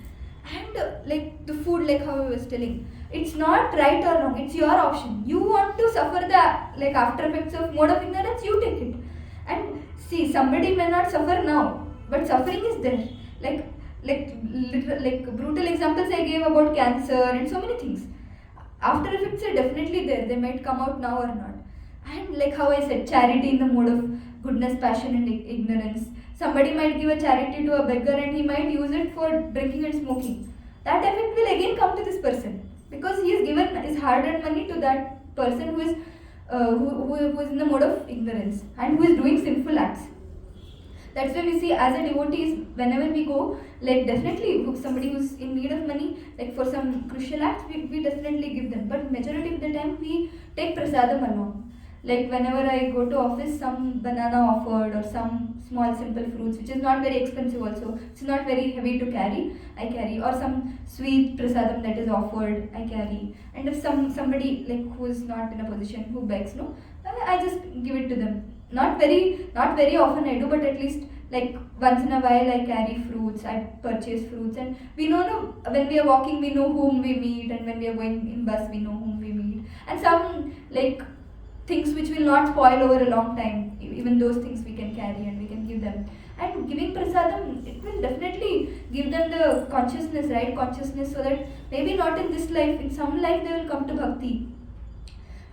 And like the food, like how I was telling, it's not right or wrong, it's your option. You want to suffer the like after effects of mode of ignorance, you take it. And see, somebody may not suffer now, but suffering is there. Like brutal examples I gave about cancer and so many things. After effects are definitely there, they might come out now or not. And like how I said, charity in the mode of goodness, passion and ignorance. Somebody might give a charity to a beggar and he might use it for drinking and smoking. That effect will again come to this person, because he has given his hard-earned money to that person who is who is in the mode of ignorance and who is doing sinful acts. That's why we see as a devotees, whenever we go, like definitely somebody who's in need of money, like for some crucial acts, we definitely give them. But majority of the time we take prasadam along. Like whenever I go to office, some banana offered or some small simple fruits, which is not very expensive also, it's not very heavy to carry, I carry, or some sweet prasadam that is offered, I carry. And if somebody like who is not in a position, who begs, no, I just give it to them. Not very often I do, but at least like once in a while I carry fruits, I purchase fruits, and we know no, when we are walking we know whom we meet, and when we are going in bus we know whom we meet. And some like things which will not spoil over a long time. Even those things we can carry and we can give them. And giving prasadam, it will definitely give them the consciousness, right? Consciousness, so that maybe not in this life, in some life they will come to bhakti.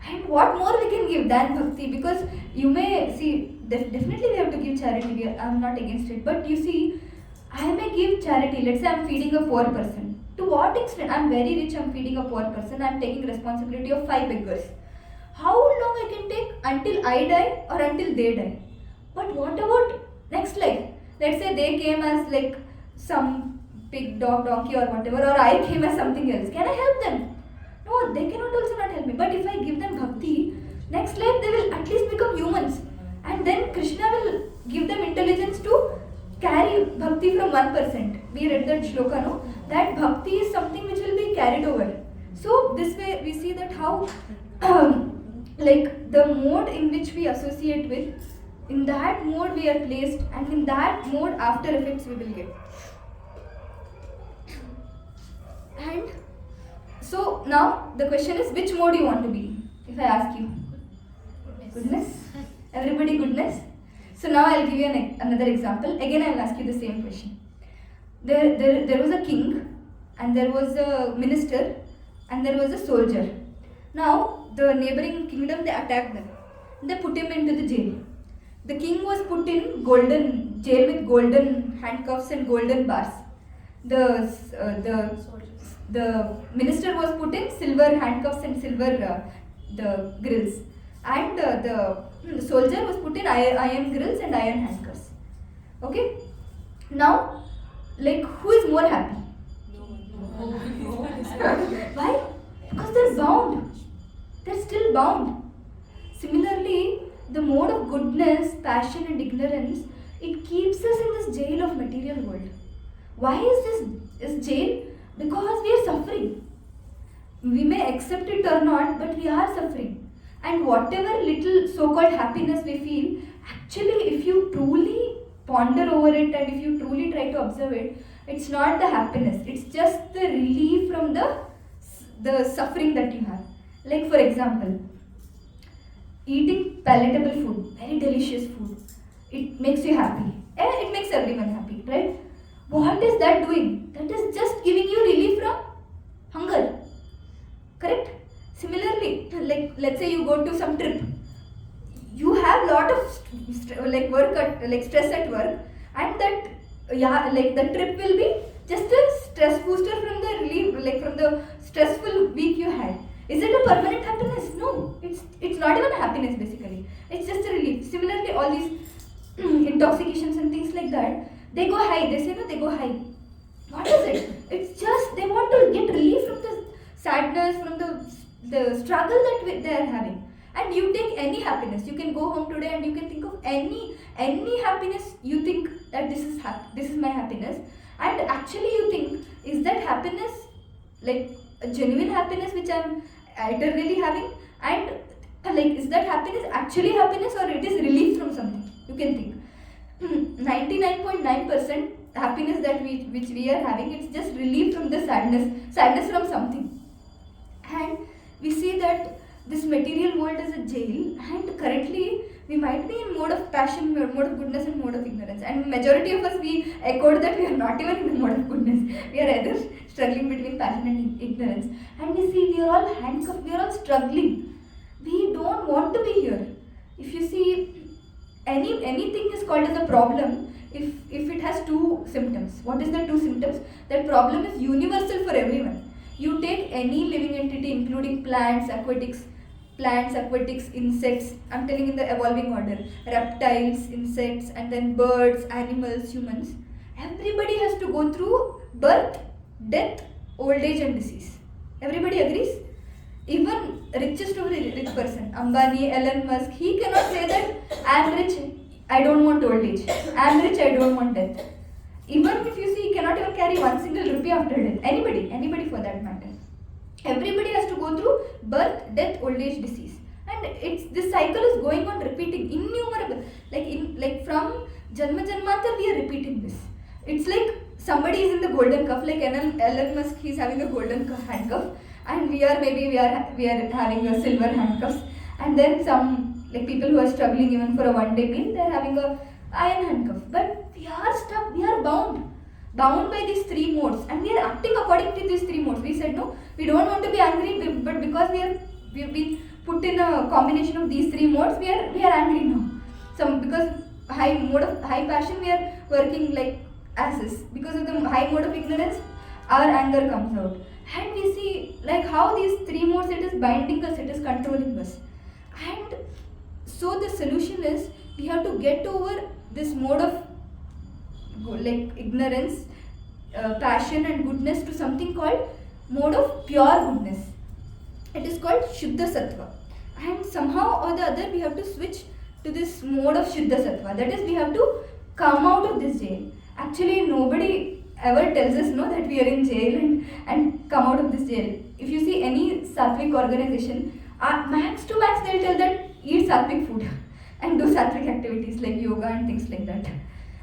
And what more we can give than bhakti? Because you may see, definitely we have to give charity. I'm not against it. But you see, I may give charity. Let's say I'm feeding a poor person. To what extent? I'm very rich, I'm feeding a poor person. I'm taking responsibility of 5 beggars. How long I can take until I die or until they die? But what about next life? Let's say they came as like some pig, dog, donkey or whatever, or I came as something else. Can I help them? No, they cannot also not help me. But if I give them bhakti, next life they will at least become humans. And then Krishna will give them intelligence to carry bhakti from 1%. We read that shloka, no? That bhakti is something which will be carried over. So this way we see that how like the mode in which we associate with, in that mode we are placed, and in that mode after effects we will get. And so now the question is, which mode you want to be? If I ask you, goodness? Everybody goodness? So now I'll give you another example. Again I'll ask you the same question. There was a king, and there was a minister, and there was a soldier. Now the neighboring kingdom, they attacked them. They put him into the jail. The king was put in golden jail with golden handcuffs and golden bars. The minister was put in silver handcuffs and silver the grills, and the soldier was put in iron grills and iron handcuffs. Okay. Now, like, who is more happy? Why? Because they're bound. They're still bound. Similarly, the mode of goodness, passion and ignorance, it keeps us in this jail of material world. Why is this jail? Because we are suffering. We may accept it or not, but we are suffering. And whatever little so-called happiness we feel, actually if you truly ponder over it and if you truly try to observe it, it's not the happiness, it's just the relief from the suffering that you have. Like for example, eating palatable food, very delicious food, it makes you happy. It makes everyone happy, right? What is that doing? That is just giving you relief from hunger. Correct? Similarly, like let's say you go to some trip, you have lot of stress at work, and that the trip will be just a stress booster from the relief, like from the stressful week you had. Is it a permanent happiness? No, it's not even a happiness basically. It's just a relief. Similarly, all these intoxications and things like that, they go high. They say no, they go high. What is it? It's just they want to get relief from the sadness, from the struggle that they are having. And you take any happiness. You can go home today and you can think of any happiness. You think that this is my happiness, and actually you think, is that happiness like a genuine happiness which I'm eternally having, and like is that happiness actually happiness or it is relief from something? You can think. 99.9% happiness that which we are having, it's just relief from the sadness from something. And we see that this material world is a jail, and currently we might be in mode of passion, mode of goodness and mode of ignorance. And majority of us, we echoed that we are not even in the mode of goodness. We are either struggling between passion and ignorance. And we see we are all handcuffed, we are all struggling. We don't want to be here. If you see, anything is called as a problem if it has 2 symptoms. What is the 2 symptoms? That problem is universal for everyone. You take any living entity, including plants, aquatics, insects, I'm telling in the evolving order, reptiles, insects, and then birds, animals, humans. Everybody has to go through birth, death, old age and disease. Everybody agrees? Even richest of the rich person, Ambani, Elon Musk, he cannot say that I am rich, I don't want old age. I am rich, I don't want death. Even if you see, he cannot even carry 1 single rupee after death. Anybody for that matter. Everybody has to go through birth, death, old age, disease, and this cycle is going on repeating, innumerable. Like from Janma Janmantar we are repeating this. It's like somebody is in the golden cuff, like Elon Musk, he's having a golden handcuff, and we are having a silver handcuffs, And then some, like people who are struggling even for a one-day meal, they are having a iron handcuff. But we are stuck, we are bound by these three modes, and we are acting according to these three modes. We said no, we don't want to be angry, but because we've been put in a combination of these three modes, we are angry now. Because high passion, we are working like asses. Because of the high mode of ignorance, our anger comes out. And we see like how these three modes, it is binding us, it is controlling us. And so the solution is, we have to get over this mode of like ignorance, passion and goodness to something called mode of pure goodness. It is called Shuddha Sattva. And somehow or the other, we have to switch to this mode of Shuddha Sattva. That is, we have to come out of this jail. Actually, nobody ever tells us no that we are in jail and come out of this jail. If you see any Sattvic organization, max to max they'll tell that eat Sattvic food and do Sattvic activities like yoga and things like that.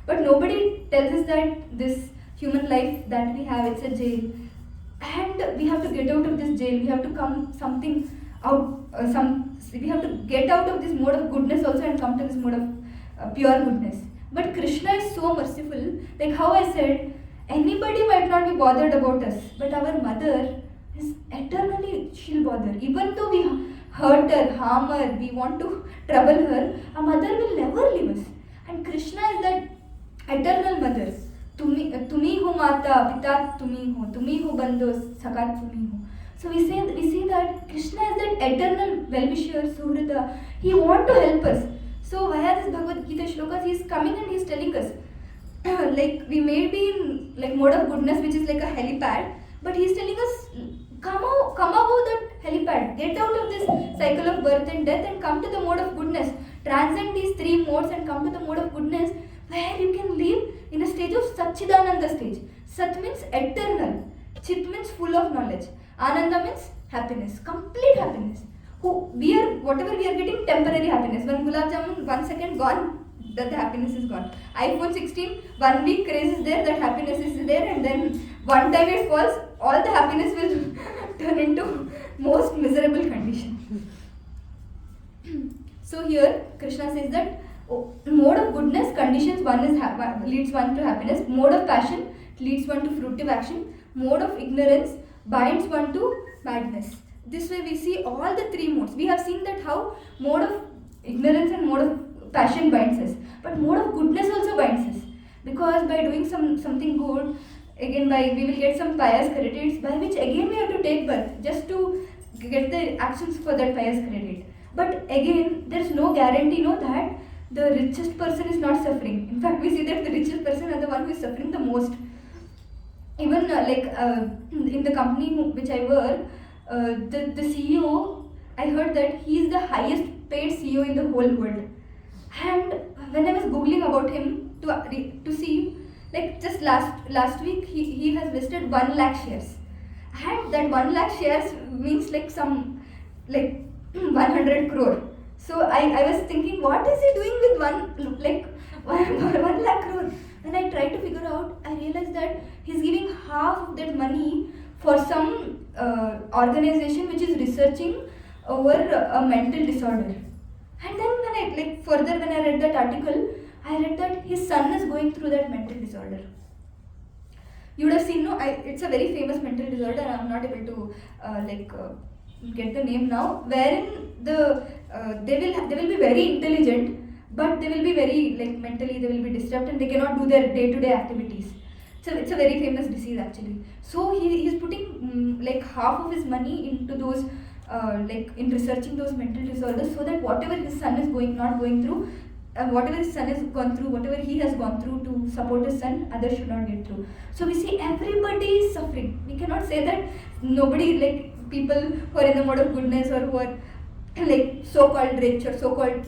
But nobody tells us that this human life that we have, it's a jail. And we have to get out of this jail. We have to come something out, we have to get out of this mode of goodness also and come to this mode of pure goodness. But Krishna is so merciful. Like how I said, anybody might not be bothered about us, but our mother is eternally, she'll bother. Even though we hurt her, harm her, we want to trouble her, our mother will never leave us. And Krishna is that eternal mother. Tumi ho mata, pita tumi ho bandho, sakat tumi ho. So we see that Krishna is that eternal well-wisher, Suhrita. He wants to help us. So via this Bhagavad Gita shlokas, he is coming and he is telling us, like we may be in like mode of goodness, which is like a helipad, but he is telling us, come above that helipad, get out of this cycle of birth and death and come to the mode of goodness. Transcend these three modes and come to the mode of goodness, where you can live in a stage of Satchidananda stage. Sat means eternal, Chit means full of knowledge, Ananda means happiness, complete happiness. Whatever we are getting, temporary happiness. One gulab jamun, 1 second gone, that the happiness is gone. iPhone 16, 1 week craze is there, that happiness is there, and then one time it falls, all the happiness will turn into most miserable condition. So here Krishna says that mode of goodness conditions one is leads one to happiness, mode of passion leads one to fruitive action, mode of ignorance binds one to madness. This way we see all the three modes. We have seen that how mode of ignorance and mode of passion binds us, but mode of goodness also binds us, because by doing something good, again we will get some pious credits, by which again we have to take birth just to get the actions for that pious credit. But again, there is no guarantee that the richest person is not suffering. In fact, we see that the richest person are the one who is suffering the most. Even in the company which I work, the CEO, I heard that he is the highest paid CEO in the whole world. And when I was googling about him to see, like just last week he has listed 1 lakh shares, and that 1 lakh shares means like some 100 crore. So I was thinking, what is he doing with 1 lakh crore? When I tried to figure out, I realized that he's giving half of that money for some organization which is researching over a mental disorder. And then when I read that article, I read that his son is going through that mental disorder. You would have seen, it's a very famous mental disorder. I'm not able to get the name now. Wherein they will be very intelligent, but they will be very mentally they will be disturbed and they cannot do their day-to-day activities. So it's a very famous disease actually. So he's putting half of his money into those in researching those mental disorders, so that whatever his son is not going through, whatever his son has gone through, whatever he has gone through to support his son, others should not get through. So we see everybody is suffering. We cannot say that nobody, people who are in the mode of goodness or who are so-called rich or so-called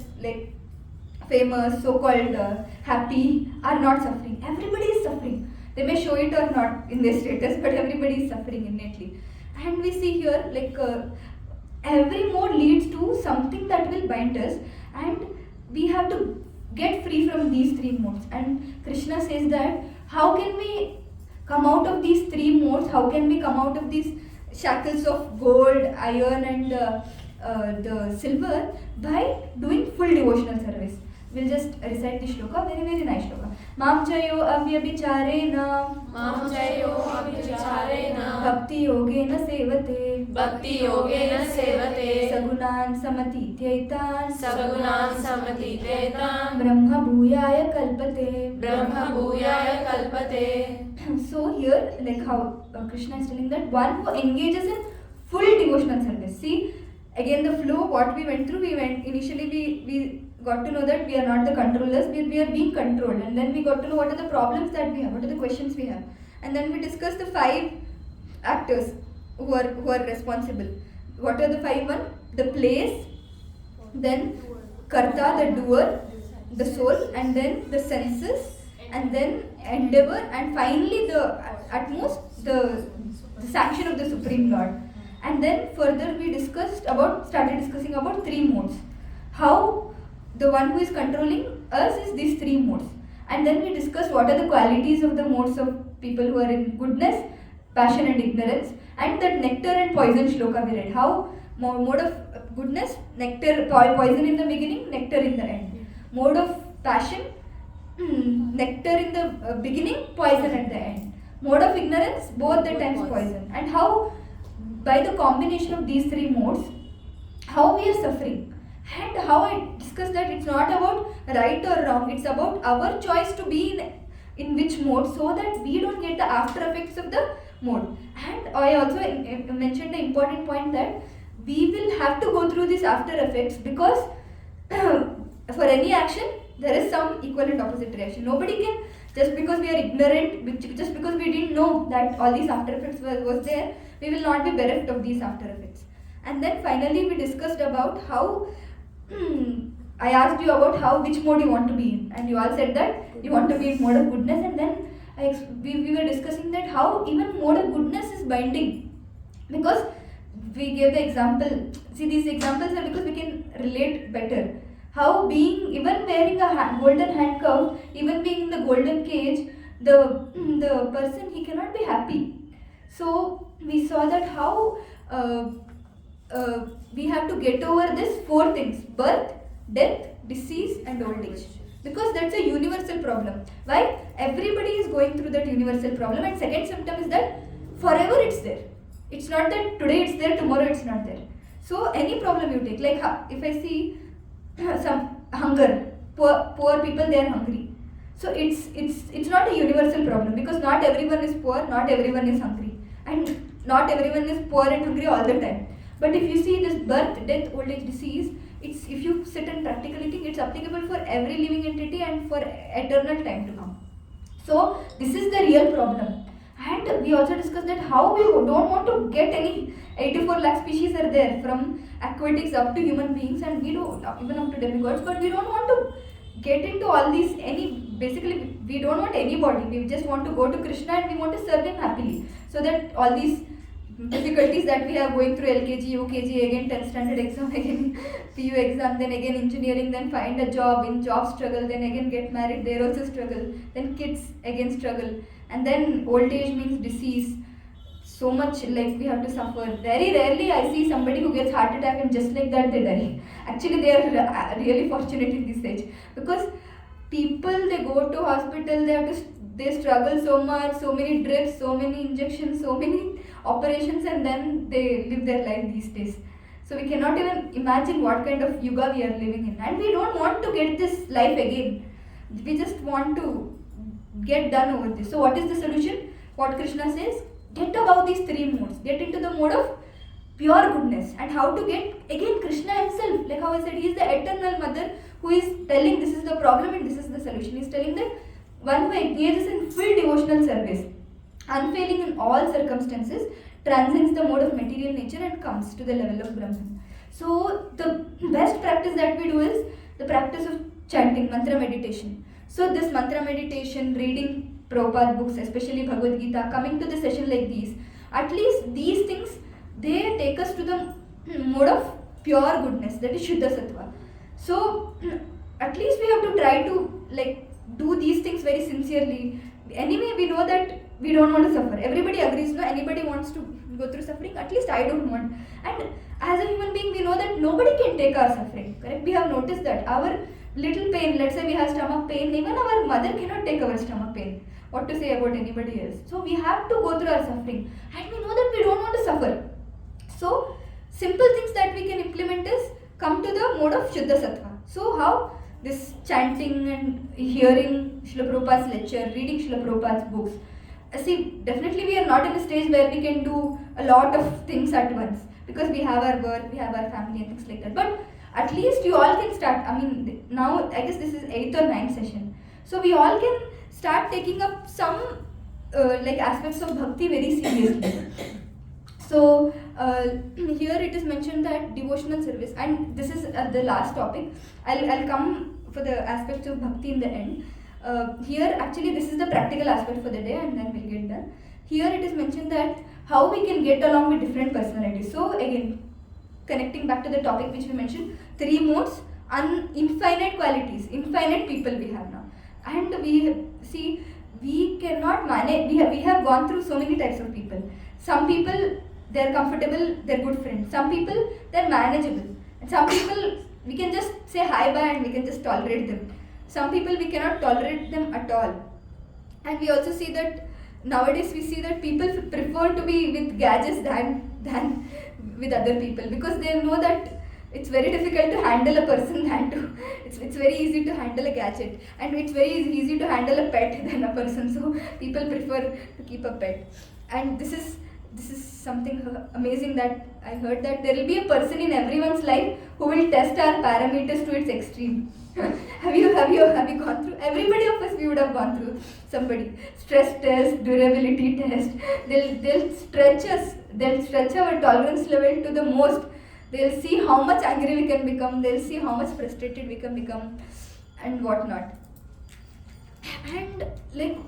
famous, so-called happy are not suffering. Everybody is suffering. They may show it or not in their status, but everybody is suffering innately. And we see here every mode leads to something that will bind us, and we have to get free from these three modes. And Krishna says that how can we come out of these three modes? How can we come out of these shackles of gold, iron and the silver by doing full devotional service. We'll just recite the shloka, very very nice shloka. Mam chayo avyabhicharena bhakti yogena sevate sagunan samatithaitan brahma bhuyaya kalpate. So here, like how Krishna is telling that one who engages in full devotional service. See, again the flow, what we went through, initially we got to know that we are not the controllers, we are being controlled, and then we got to know what are the problems that we have, what are the questions we have, and then we discussed the 5 actors who are responsible. What are the 5 one? The place, then karta, the doer, the soul, and then the senses, and then endeavor, and finally the sanction of the Supreme Lord. And then further we started discussing about 3 modes. How the one who is controlling us is these 3 modes. And then we discussed what are the qualities of the modes of people who are in goodness, passion and ignorance. And that nectar and poison shloka we read. How mode of goodness, nectar, poison in the beginning, nectar in the end. Mode of passion, nectar in the beginning, poison at the end. Mode of ignorance, both the times poison. And how by the combination of these 3 modes, how we are suffering. And how I discussed that it's not about right or wrong, it's about our choice to be in which mode, so that we don't get the after effects of the mode. And I also mentioned the important point that we will have to go through these after effects, because for any action there is some equal and opposite reaction. Nobody can, just because we are ignorant, just because we didn't know that all these after effects was there, we will not be bereft of these after effects. And then finally we discussed about how I asked you about which mode you want to be in, and you all said that you want to be in mode of goodness. And then we were discussing that how even mode of goodness is binding, because we gave the example. See, these examples are because we can relate better. How even wearing a golden handcuff, even being in the golden cage, the person, he cannot be happy. So we saw that how we have to get over this 4 things: birth, death, disease and old age, because that's a universal problem. Why? Everybody is going through that universal problem. And second symptom is that forever it's there. It's not that today it's there, tomorrow it's not there. So any problem you take, like if I see some hunger, poor people, they are hungry. So it's not a universal problem, because not everyone is poor, not everyone is hungry, and not everyone is poor and hungry all the time. But if you see this birth, death, old age, disease, if you sit and practically think, it's applicable for every living entity and for eternal time to come. So this is the real problem. And we also discussed that how we don't want to get any 84 lakh species are there, from aquatics up to human beings, and we don't, even up to demigods, but we don't want to get into all these, basically we don't want anybody, we just want to go to Krishna and we want to serve him happily, so that all these difficulties that we are going through, LKG, UKG, again 10th standard exam, again PU exam, then again engineering, then find a job, in job struggle, then again get married, there also struggle, then kids again struggle, and then old age means disease. So much, like, we have to suffer. Very rarely I see somebody who gets heart attack and just like that they die. Actually they are really fortunate in this age, because people, they go to hospital, they struggle so much, so many drips, so many injections, so many operations, and then they live their life these days. So we cannot even imagine what kind of yuga we are living in, and we don't want to get this life again. We just want to get done over this. So what is the solution? What Krishna says, get above these 3 modes, get into the mode of pure goodness. And how to get? Again, Krishna himself, like how I said, he is the eternal mother who is telling this is the problem and this is the solution. He is telling that one who engages in full devotional service, unfailing in all circumstances, transcends the mode of material nature and comes to the level of Brahman. So the best practice that we do is the practice of chanting, mantra meditation. So this mantra meditation, reading Prabhupada books, especially Bhagavad Gita, coming to the session like these, at least these things, they take us to the mode of pure goodness, that is Shuddha Sattva. So at least we have to try to do these things very sincerely. Anyway, we know that we don't want to suffer. Everybody agrees, no, anybody wants to go through suffering, at least I don't want. And as a human being, we know that nobody can take our suffering, correct? We have noticed that our little pain, let's say we have stomach pain, even our mother cannot take our stomach pain. What to say about anybody else? So we have to go through our suffering, and we know that we don't want to suffer. So simple things that we can implement is come to the mode of Shuddha Sattva. So how? This chanting and hearing Srila Prabhupada's lecture, reading Srila Prabhupada's books. See, definitely we are not in a stage where we can do a lot of things at once, because we have our work, we have our family and things like that. But at least you all can start. I mean, now I guess this is 8th or 9th session. So we all can start taking up some like aspects of bhakti very seriously. So here it is mentioned that devotional service, and this is the last topic. I'll come for the aspects of bhakti in the end. Here actually this is the practical aspect for the day, and then we'll get done. Here it is mentioned that how we can get along with different personalities. So again, connecting back to the topic which we mentioned, 3 modes, infinite qualities, infinite people we have now. And we see, we cannot manage, we have gone through so many types of people. Some people, they're comfortable, they're good friends. Some people, they're manageable. And some people, we can just say hi bye and we can just tolerate them. Some people, we cannot tolerate them at all. And we also see that nowadays we see that people prefer to be with gadgets than with other people, because they know that it's very difficult to handle a person than to, it's very easy to handle a gadget, and it's very easy to handle a pet than a person. So people prefer to keep a pet. And this is something amazing that I heard, that there will be a person in everyone's life who will test our parameters to its extreme. have you gone through? Everybody of us, we would have gone through somebody. Stress test, durability test. They'll stretch us. They'll stretch our tolerance level to the most. They'll see how much angry we can become. They'll see how much frustrated we can become, and whatnot. And like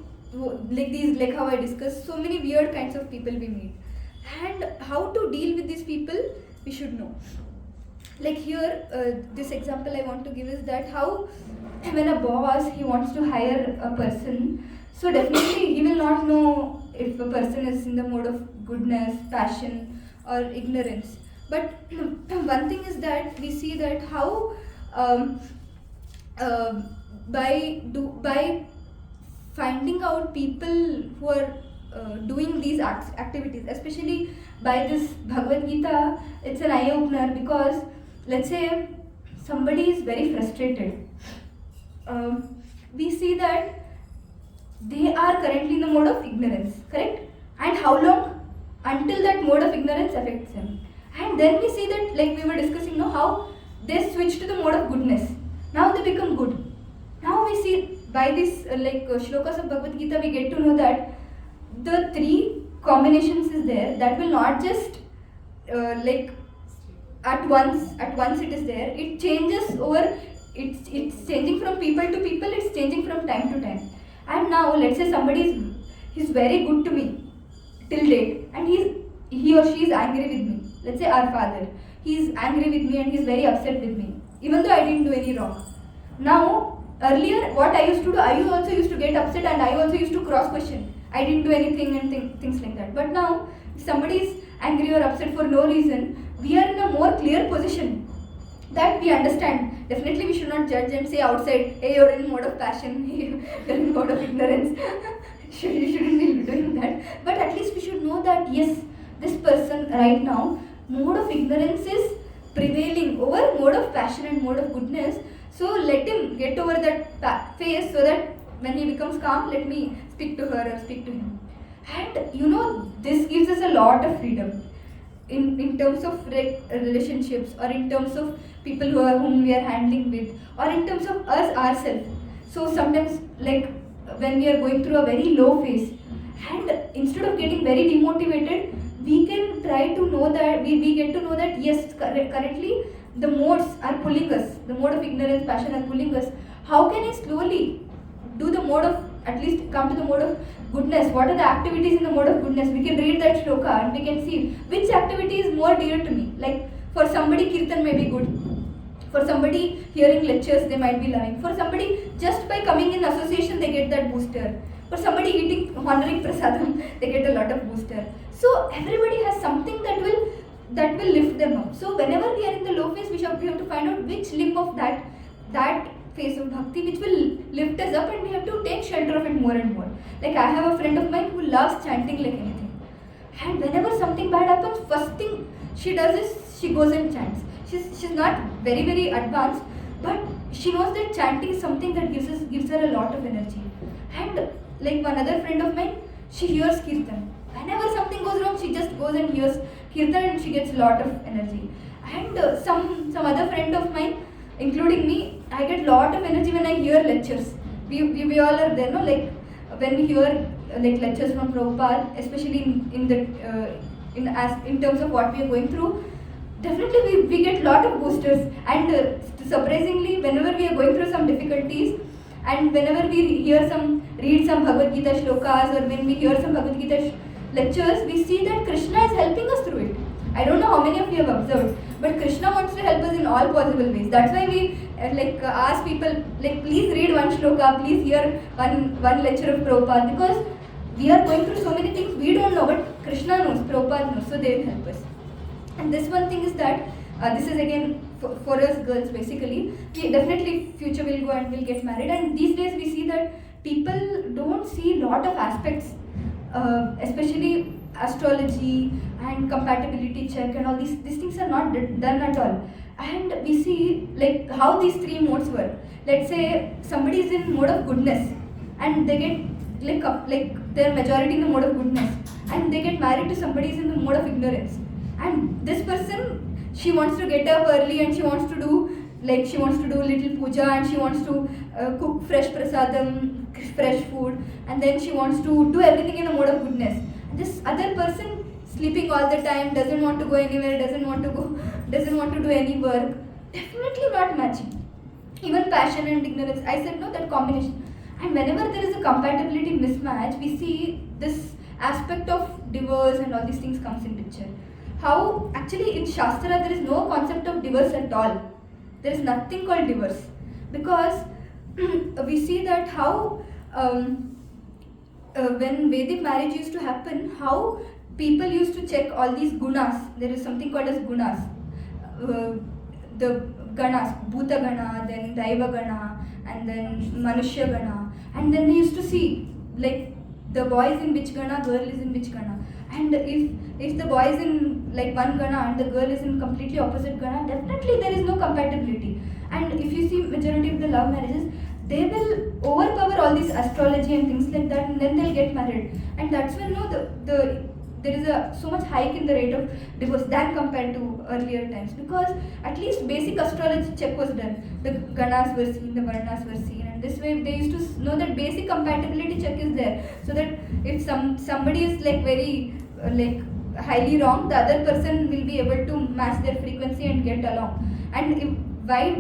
these, like how I discussed, so many weird kinds of people we meet, and how to deal with these people we should know. Like here, this example I want to give is that how when a boss, he wants to hire a person, so definitely he will not know if a person is in the mode of goodness, passion or ignorance. But one thing is that we see that how by finding out people who are doing these activities, especially by this Bhagavad Gita, it's an eye-opener, because let's say somebody is very frustrated. We see that they are currently in the mode of ignorance, correct? And how long? Until that mode of ignorance affects them. And then we see that, like we were discussing, how they switch to the mode of goodness. Now they become good. Now we see by this shlokas of Bhagavad Gita, we get to know that the 3 combinations is there that will not just at once it is there. It changes over. It's changing from people to people. It's changing from time to time. And now let's say somebody he's very good to me till date, and he or she is angry with me. Let's say our father, he's angry with me and he's very upset with me, even though I didn't do any wrong. Now, earlier what I used to do, I also used to get upset, and I also used to cross question. I didn't do anything and things like that. But now, if somebody is angry or upset for no reason, we are in a more clear position that we understand. Definitely we should not judge and say outside, hey, you're in mode of passion, you're in mode of ignorance. You shouldn't be doing that. But at least we should know that yes, this person right now, mode of ignorance is prevailing over mode of passion and mode of goodness. So let him get over that phase, so that when he becomes calm, let me speak to her or speak to him. And this gives us a lot of freedom in terms of relationships, or in terms of people whom we are handling with, or in terms of us ourselves. So sometimes, like when we are going through a very low phase, and instead of getting very demotivated, we can try to know that we get to know that yes, currently the modes are pulling us, the mode of ignorance, passion are pulling us. How can I slowly do the mode of, at least come to the mode of goodness? What are the activities in the mode of goodness? We can read that shloka and we can see which activity is more dear to me. Like for somebody, kirtan may be good. For somebody, hearing lectures, they might be loving. For somebody, just by coming in association, they get that booster. For somebody eating, honoring prasadam, they get a lot of booster. So everybody has something that will lift them up. So whenever we are in the low phase, we have to find out which limb of that phase of bhakti which will lift us up, and we have to take shelter of it more and more. Like I have a friend of mine who loves chanting like anything. And whenever something bad happens, first thing she does is she goes and chants. She's not very, very advanced, but she knows that chanting is something that gives her a lot of energy. And like one other friend of mine, she hears kirtan. Whenever something goes wrong, she just goes and hears kirtan and she gets a lot of energy. And some other friend of mine, including me, I get a lot of energy when I hear lectures. We all are there, no? Like when we hear like lectures from Prabhupada, especially in terms of what we are going through, definitely we get a lot of boosters. And surprisingly, whenever we are going through some difficulties, and whenever we read some Bhagavad Gita shlokas, or when we hear some Bhagavad Gita lectures, we see that Krishna is helping us through it. I don't know how many of you have observed, but Krishna wants to help us in all possible ways. That's why we ask people, like, please read one shloka, please hear one lecture of Prabhupada, because we are going through so many things we don't know, but Krishna knows, Prabhupada knows, so they will help us. And this one thing is that, this is again for us girls basically, we definitely future will go and we'll get married, and these days we see that people don't see a lot of aspects, especially astrology and compatibility check and all these things are not done at all. And we see like how these three modes work. Let's say somebody is in mode of goodness and they get like their majority in the mode of goodness, and they get married to somebody who is in the mode of ignorance. And this person, she wants to get up early and she wants to do little puja, and she wants to cook fresh prasadam, fresh food, and then she wants to do everything in a mode of goodness. And this other person, sleeping all the time, doesn't want to go anywhere, doesn't want to do any work, definitely not matching. Even passion and ignorance, I said no, that combination. And whenever there is a compatibility mismatch, we see this aspect of divorce and all these things comes in picture. How actually in Shastra there is no concept of divorce at all. There is nothing called divorce, because we see that how when Vedic marriage used to happen, how people used to check all these gunas. There is something called as gunas. The ganas, Bhuta Gana, then Daiva Gana, and then Manushya Gana. And then they used to see like the boy is in which Gana, girl is in which Gana. And if the boy is in like one Gana and the girl is in completely opposite Gana, definitely there is no compatibility. And if you see majority of the love marriages, they will overpower all this astrology and things like that, and then they'll get married. And that's when there is so much hike in the rate of divorce than compared to earlier times, because at least basic astrology check was done. The ganas were seen, the varnas were seen, and this way they used to know that basic compatibility check is there, so that if somebody is like very highly wrong, the other person will be able to match their frequency and get along. And why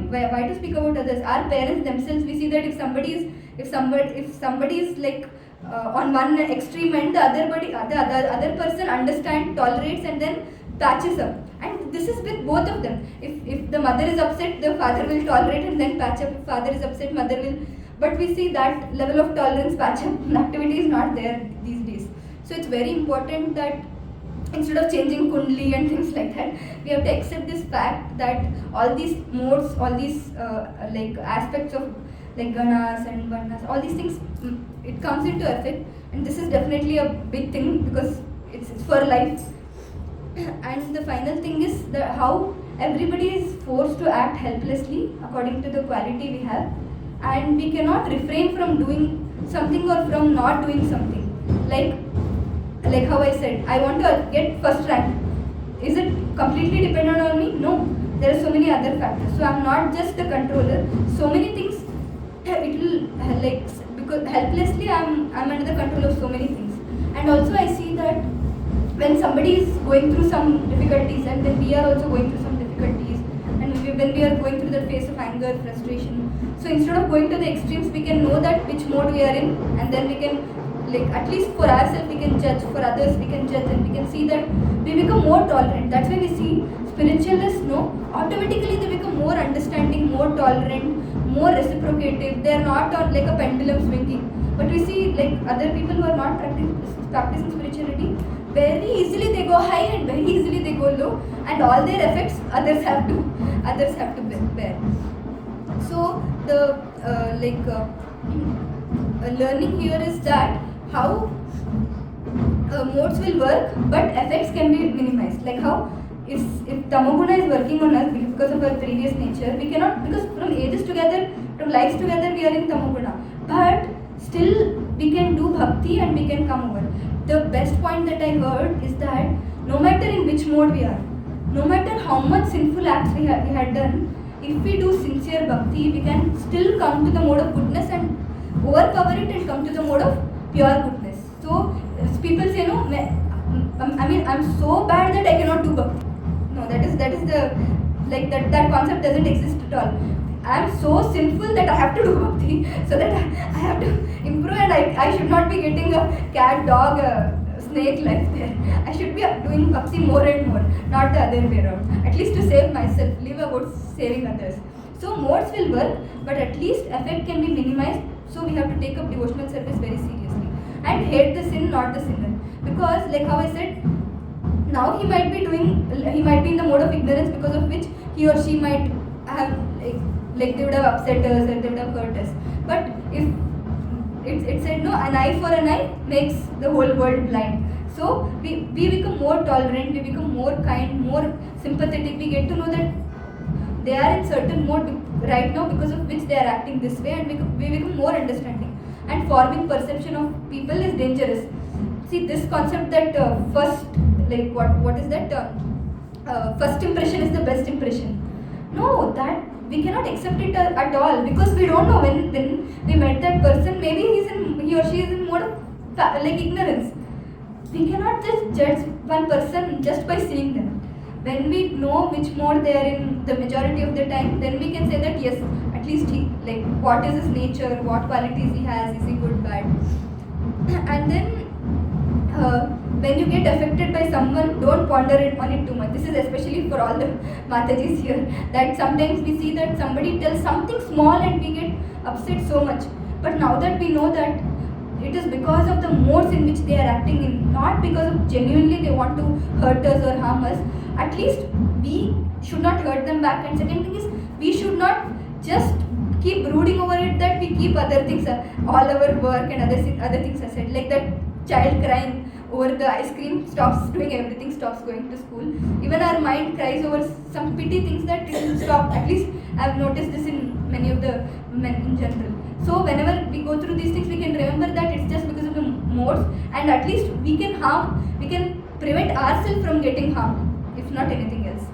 to speak about others? Our parents themselves, we see that if somebody is like on one extreme end, the other person understands, tolerates, and then patches up. And this is with both of them. If the mother is upset, the father will tolerate and then patch up. If father is upset, mother will. But we see that level of tolerance, patch up activity is not there these days. So it's very important that instead of changing kundli and things like that, we have to accept this fact that all these modes, all these aspects of like ganas and varnas, all these things, it comes into effect, and this is definitely a big thing because it's for life. And the final thing is that how everybody is forced to act helplessly according to the quality we have, and we cannot refrain from doing something or from not doing something. Like how I said, I want to get first rank. Is it completely dependent on me? No. There are so many other factors. So I'm not just the controller. So many things, it will because helplessly I'm under the control of so many things. And also I see that when somebody is going through some difficulties, and then we are also going through some difficulties, and when we are going through the phase of anger, frustration, so instead of going to the extremes, we can know that which mode we are in, and then we can, at least for ourselves, we can judge, for others we can judge, and we can see that we become more tolerant. That's why we see spiritualists automatically they become more understanding, more tolerant, more reciprocative. They are not on like a pendulum swinging. But we see like other people who are not practicing spirituality, very easily they go high and very easily they go low, and all their effects others have to bear. So the learning here is that how modes will work, but effects can be minimized. Like how if Tamoguna is working on us because of our previous nature, we cannot, because from ages together, from lives together, we are in Tamoguna. But still we can do bhakti and we can come over. The best point that I heard is that no matter in which mode we are, no matter how much sinful acts we had done, if we do sincere bhakti, we can still come to the mode of goodness and overpower it and come to the mode of pure goodness. So people say, no, I mean, I'm so bad that I cannot do bhakti. No, that is the, like that concept doesn't exist at all. I am so sinful that I have to do bhakti, so that I have to improve, and I should not be getting a cat, dog, snake life there. I should be doing bhakti more and more, not the other way around. At least to save myself, live about saving others. So modes will work, but at least effect can be minimized. So we have to take up devotional service very seriously and hate the sin, not the sinner. Because like how I said, now he might be in the mode of ignorance, because of which he or she might have like they would have upset us or they would have hurt us. But if it said no, an eye for an eye makes the whole world blind. So we become more tolerant, we become more kind, more sympathetic. We get to know that they are in certain mode right now because of which they are acting this way, and we become more understanding. And forming perception of people is dangerous. See, this concept that first, like what is that? First impression is the best impression. No, that we cannot accept it at all, because we don't know when we met that person. Maybe he or she is in mode of like ignorance. We cannot just judge one person just by seeing them. When we know which mode they are in the majority of the time, then we can say that yes, at least he, like, what is his nature, what qualities he has, is he good, bad. And then when you get affected by someone, don't ponder on it too much. This is especially for all the Matajis here, that sometimes we see that somebody tells something small and we get upset so much. But now that we know that it is because of the modes in which they are acting in, not because of genuinely they want to hurt us or harm us, at least we should not hurt them back. And second thing is, we should not just keep brooding over it, that we keep other things, all our work and other things aside. Like that child crying over the ice cream stops doing everything, stops going to school. Even our mind cries over some petty things that it will stop. At least I have noticed this in many of the men in general. So whenever we go through these things, we can remember that it's just because of the modes, and at least we can prevent ourselves from getting harmed, if not anything else.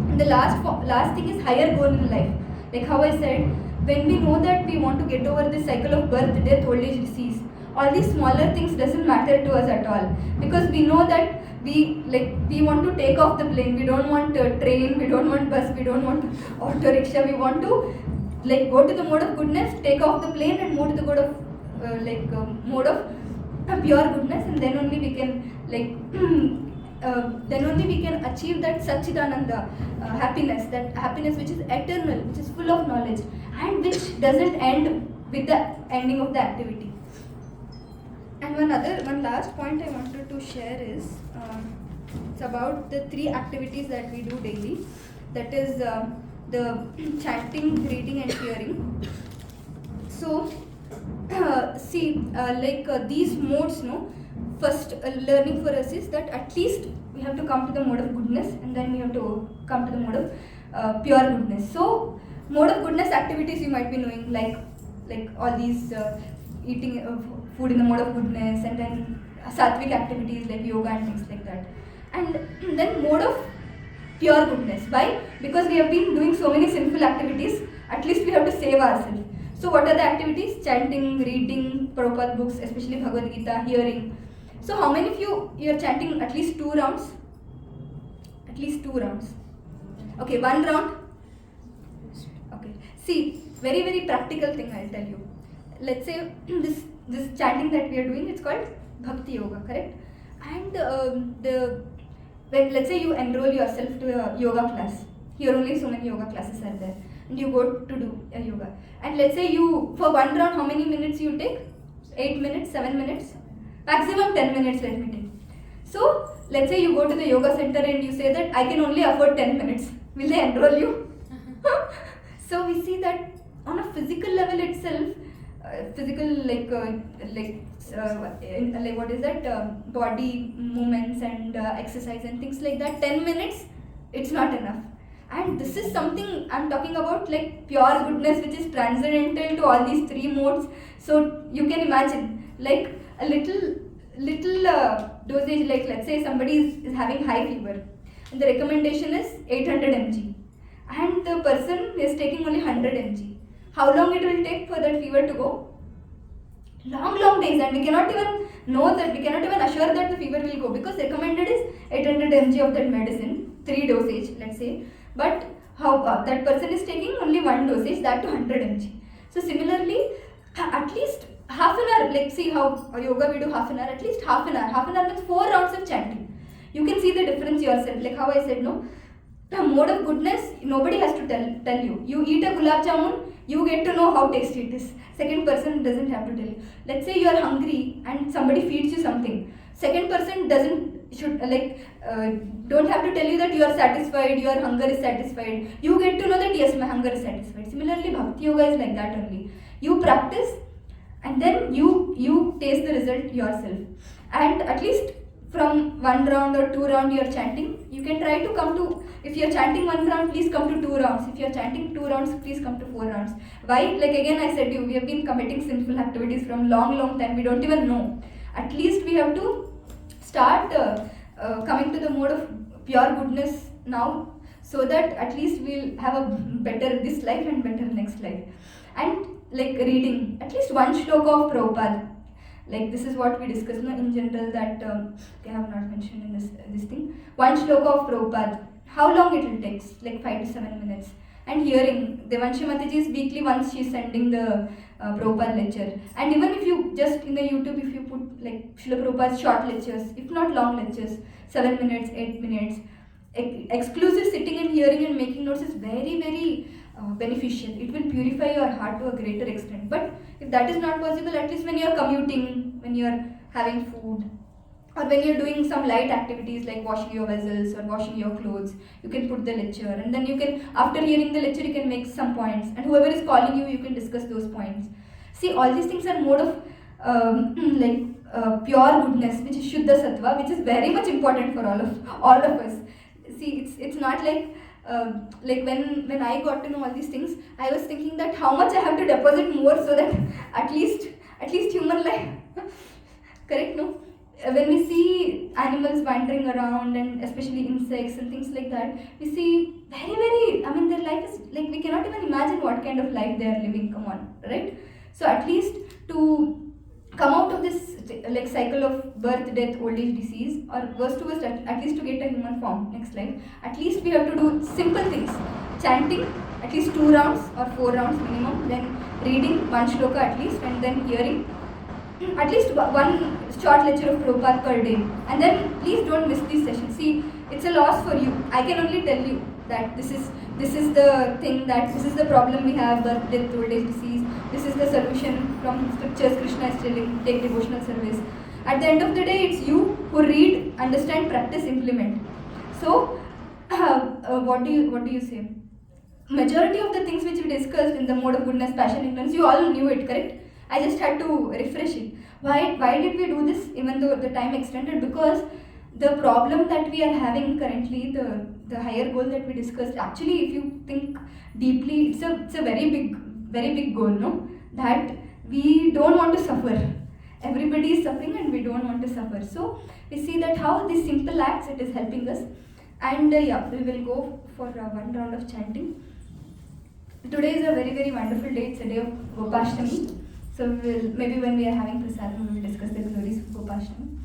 And the last thing is higher goal in life. Like how I said, when we know that we want to get over this cycle of birth, death, old age, disease, all these smaller things doesn't matter to us at all, because we know that we want to take off the plane. We don't want a train, we don't want bus, we don't want auto rickshaw. We want to go to the mode of goodness, take off the plane and move to the mode of mode of pure goodness, and then only we can achieve that Satchidananda happiness, that happiness which is eternal, which is full of knowledge, and which doesn't end with the ending of the activity. And one last point I wanted to share is it's about the 3 activities that we do daily. That is the chanting, reading, and hearing. So these modes, first learning for us is that at least we have to come to the mode of goodness, and then we have to come to the mode of pure goodness. So mode of goodness activities you might be knowing, like all these eating food in the mode of goodness, and then sattvic activities like yoga and things like that. And then mode of pure goodness. Why? Because we have been doing so many sinful activities, at least we have to save ourselves. So what are the activities? Chanting, reading Prabhupada books, especially Bhagavad Gita, hearing. So how many of you are chanting at least 2 rounds? At least 2 rounds. Okay, 1 round? Okay. See, very, very practical thing I'll tell you. Let's say this chanting that we are doing, it's called Bhakti Yoga, correct? And when let's say you enroll yourself to a yoga class, here only so many yoga classes are there, and you go to do a yoga, and let's say you, for 1 round, how many minutes you take? 8 minutes, 7 minutes, maximum 10 minutes, let me take. So let's say you go to the yoga center and you say that I can only afford 10 minutes. Will they enroll you? So we see that on a physical level itself, physical what is that, body movements and exercise and things like that, 10 minutes, it's not enough. And this is something I'm talking about, like pure goodness, which is transcendental to all these three modes. So you can imagine, like a little dosage, like let's say somebody is having high fever and the recommendation is 800 mg and the person is taking only 100 mg. How long it will take for that fever to go? Long days, and we cannot even know that, we cannot even assure that the fever will go, because recommended is 800 mg of that medicine, 3 dosage, let's say, but how that person is taking only 1 dosage, that to 100 mg. So similarly, at least half an hour, like see how yoga we do half an hour, at least half an hour means 4 rounds of chanting. You can see the difference yourself, like how I said, no, the mode of goodness, nobody has to tell you. You eat a gulab jamun, you get to know how tasty it is. Second person doesn't have to tell you. Let's say you are hungry and somebody feeds you something. Second person don't have to tell you that you are satisfied, your hunger is satisfied. You get to know that yes, my hunger is satisfied. Similarly, Bhakti Yoga is like that only. You practice and then you taste the result yourself. And at least from 1 round or 2 round you are chanting, you can try to come to, if you are chanting 1 round, please come to 2 rounds. If you are chanting 2 rounds, please come to 4 rounds. Why? Like again I said, we have been committing sinful activities from long time, we don't even know. At least we have to start coming to the mode of pure goodness now, so that at least we'll have a better this life and better next life. And like reading at least 1 shloka of Prabhupada. Like this is what we discussed in general, that they have not mentioned in this thing. 1 shloka of Prabhupada. How long it will take? Like 5 to 7 minutes. And hearing, Devanshi Mataji is weekly once she is sending the Prabhupada lecture. And even if you just in the YouTube, if you put like Srila Prabhupada's short lectures, if not long lectures, 7 minutes, 8 minutes, exclusive sitting and hearing and making notes is very beneficial. It will purify your heart to a greater extent. But if that is not possible, at least when you are commuting, when you are having food, or when you are doing some light activities like washing your vessels or washing your clothes, you can put the lecture, and then you can, after hearing the lecture, you can make some points, and whoever is calling you, you can discuss those points. See, all these things are mode of pure goodness, which is Shuddha Sattva, which is very much important for all of us. See, it's not like when I got to know all these things, I was thinking that how much I have to deposit more so that at least human life, correct, no? When we see animals wandering around, and especially insects and things like that, we see very, I mean, their life is like, we cannot even imagine what kind of life they are living, come on, right? So at least to come out of this like cycle of birth, death, old age, disease, or worst to worst, at least to get a human form next life, at least we have to do simple things. Chanting at least 2 rounds or 4 rounds minimum, then reading 1 shloka at least, and then hearing at least 1 short lecture of Prabhupada per day. And then please don't miss these sessions. See, it's a loss for you. I can only tell you that this is the thing, that this is the problem we have, birth, death, old age, disease. This is the solution from scriptures. Krishna is telling, take devotional service. At the end of the day, it's you who read, understand, practice, implement. So, what do you say? Majority of the things which we discussed in the mode of goodness, passion, ignorance, you all knew it, correct? I just had to refresh it. Why did we do this even though the time extended? Because the problem that we are having currently, the higher goal that we discussed, actually if you think deeply, it's a very big goal, no? That we don't want to suffer. Everybody is suffering and we don't want to suffer. So we see that how these simple acts, it is helping us. And we will go for 1 round of chanting. Today is a very wonderful day. It's a day of Gopashtami. So maybe when we are having prasadam, we will discuss the glories of Gopashtami.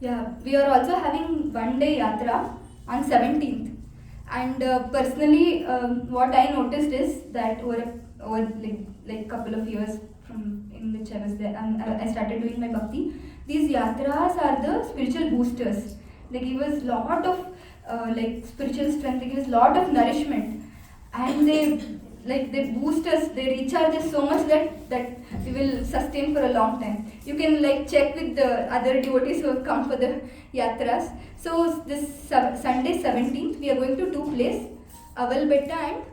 Yeah, we are also having 1 day yatra on 17th. And personally, what I noticed is that over like couple of years from in which I was there, and I started doing my bhakti, these yatras are the spiritual boosters. They give us lot of spiritual strength. They give us lot of nourishment, and they like they boost us, they recharge us so much that we will sustain for a long time. You can like check with the other devotees who have come for the yatras. So this Sunday 17th we are going to two places, Avalbetta and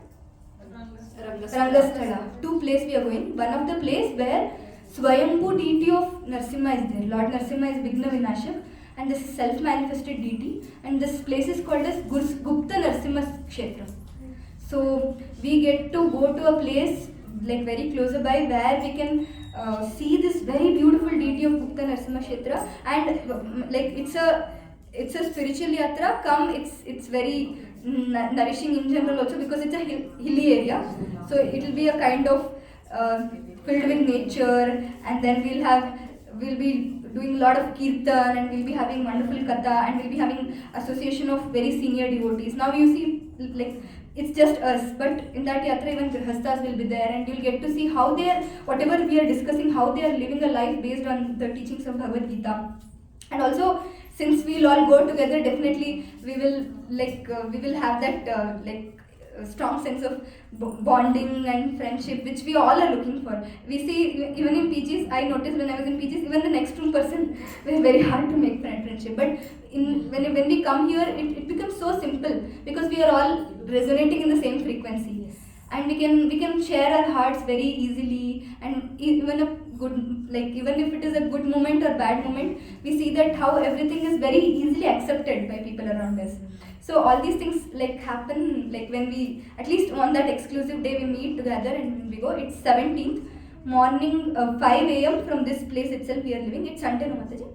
Rangasthala. Two places we are going. One of the place where Swayambhu deity of Narsimha is there. Lord Narsimha is Vigna Vinashak, and this is self-manifested deity, and this place is called as Gupta Narsimha Kshetra. So we get to go to a place like very close by where we can see this very beautiful deity of Gupta Narsimha Kshetra, and like it's a spiritual yatra. It's very nourishing in general also because it's a hilly area. So it will be a kind of filled with nature, and then we'll be doing a lot of kirtan, and we'll be having wonderful katha, and we'll be having association of very senior devotees. Now you see, like it's just us, but in that yatra even grihasthas will be there, and you'll get to see how they are, whatever we are discussing, how they are living a life based on the teachings of Bhagavad Gita. And also, since we'll all go together, definitely we will have that strong sense of bonding and friendship, which we all are looking for. We see even in PGs, I noticed when I was in PGs, even the next room person was very hard to make friendship. But when we come here, it becomes so simple because we are all resonating in the same frequency. Yes. And we can share our hearts very easily, and even if it is a good moment or bad moment, we see that how everything is very easily accepted by people around us. So all these things like happen like when we, at least on that exclusive day, we meet together and we go. It's 17th morning, 5 a.m. from this place itself we are living. It's Sunday, no Mataji?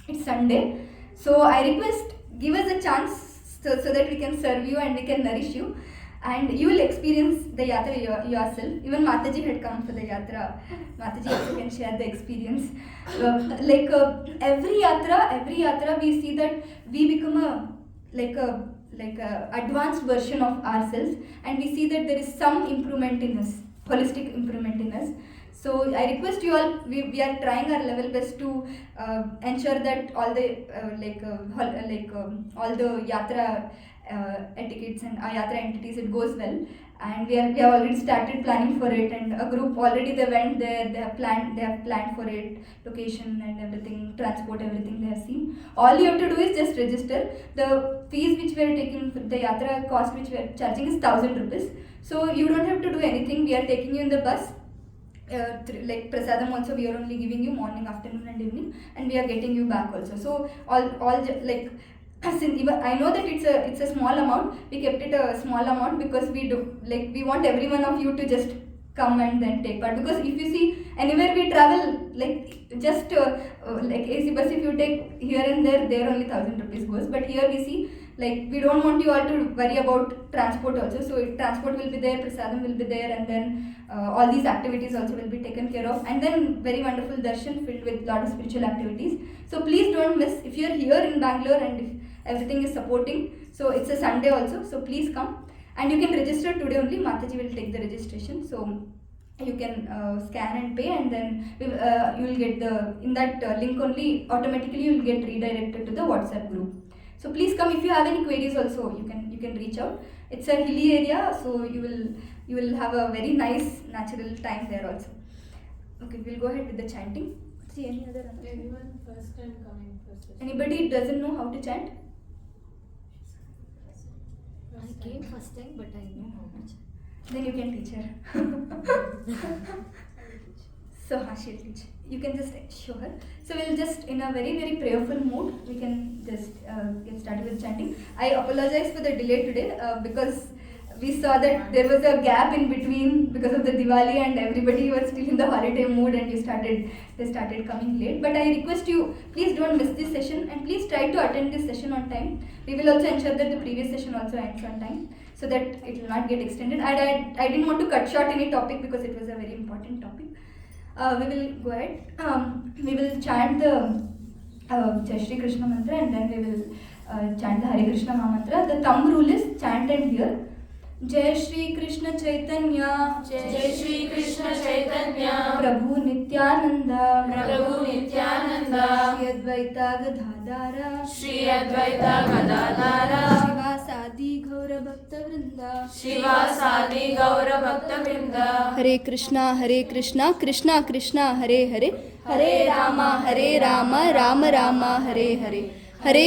It's Sunday. So I request, give us a chance so that we can serve you and we can nourish you. And you will experience the yatra yourself. Even Mataji had come for the yatra. Mataji also can share the experience. Every yatra we see that we become a advanced version of ourselves, and we see that there is some improvement in us, holistic improvement in us. So I request you all, we are trying our level best to ensure that all the all the yatra etiquettes and yatra entities, it goes well. And we have already started planning for it, and a group already they went there, they have planned for it, location and everything, transport, everything they have seen. All you have to do is just register. The fees which we are taking, the yatra cost which we are charging is 1,000 rupees. So you don't have to do anything. We are taking you in the bus. Like prasadam also we are only giving you morning, afternoon and evening, and we are getting you back also. So even I know that it's a small amount. We kept it a small amount because we want every one of you to just come and then take part. Because if you see anywhere we travel, just AC bus, if you take here and there only 1,000 rupees goes. But here we see we don't want you all to worry about transport also. So transport will be there, prasadam will be there, and then all these activities also will be taken care of. And then very wonderful darshan filled with lot of spiritual activities. So please don't miss. If you are here in Bangalore and if everything is supporting, so it's a Sunday also, so please come. And you can register today only. Mataji will take the registration, so you can scan and pay, and then you will get in that link only, automatically you will get redirected to the WhatsApp group. So please come. If you have any queries also, you can reach out. It's a hilly area, so you will have a very nice natural time there also. Okay, we'll go ahead with the chanting. See any other announcement? Anyone first time coming first session? Anybody doesn't know how to chant? I came first time, but I know how much. Then you can teach her. So she'll teach. You can just show her. So we'll just, in a very, very prayerful mood, we can just get started with chanting. I apologize for the delay today because we saw that there was a gap in between because of the Diwali, and everybody was still in the holiday mood, and they started coming late. But I request you, please don't miss this session, and please try to attend this session on time. We will also ensure that the previous session also ends on time, so that it will not get extended. And I didn't want to cut short any topic because it was a very important topic. We will go ahead. We will chant the Jai Shri Krishna mantra, and then we will chant the Hare Krishna Mahamantra. The thumb rule is chant and hear. जय श्री कृष्ण चैतन्य जय श्री कृष्ण चैतन्य प्रभु नित्यानंद श्री अद्वैता गदाधर श्री अद्वैता गदाधर शिवासादि गौर भक्त भक्तवृंदा श्रीवासादि गौरभक्तवृंदा हरे कृष्णा कृष्णा कृष्णा हरे हरे हरे रामा राम राम हरे हरे हरे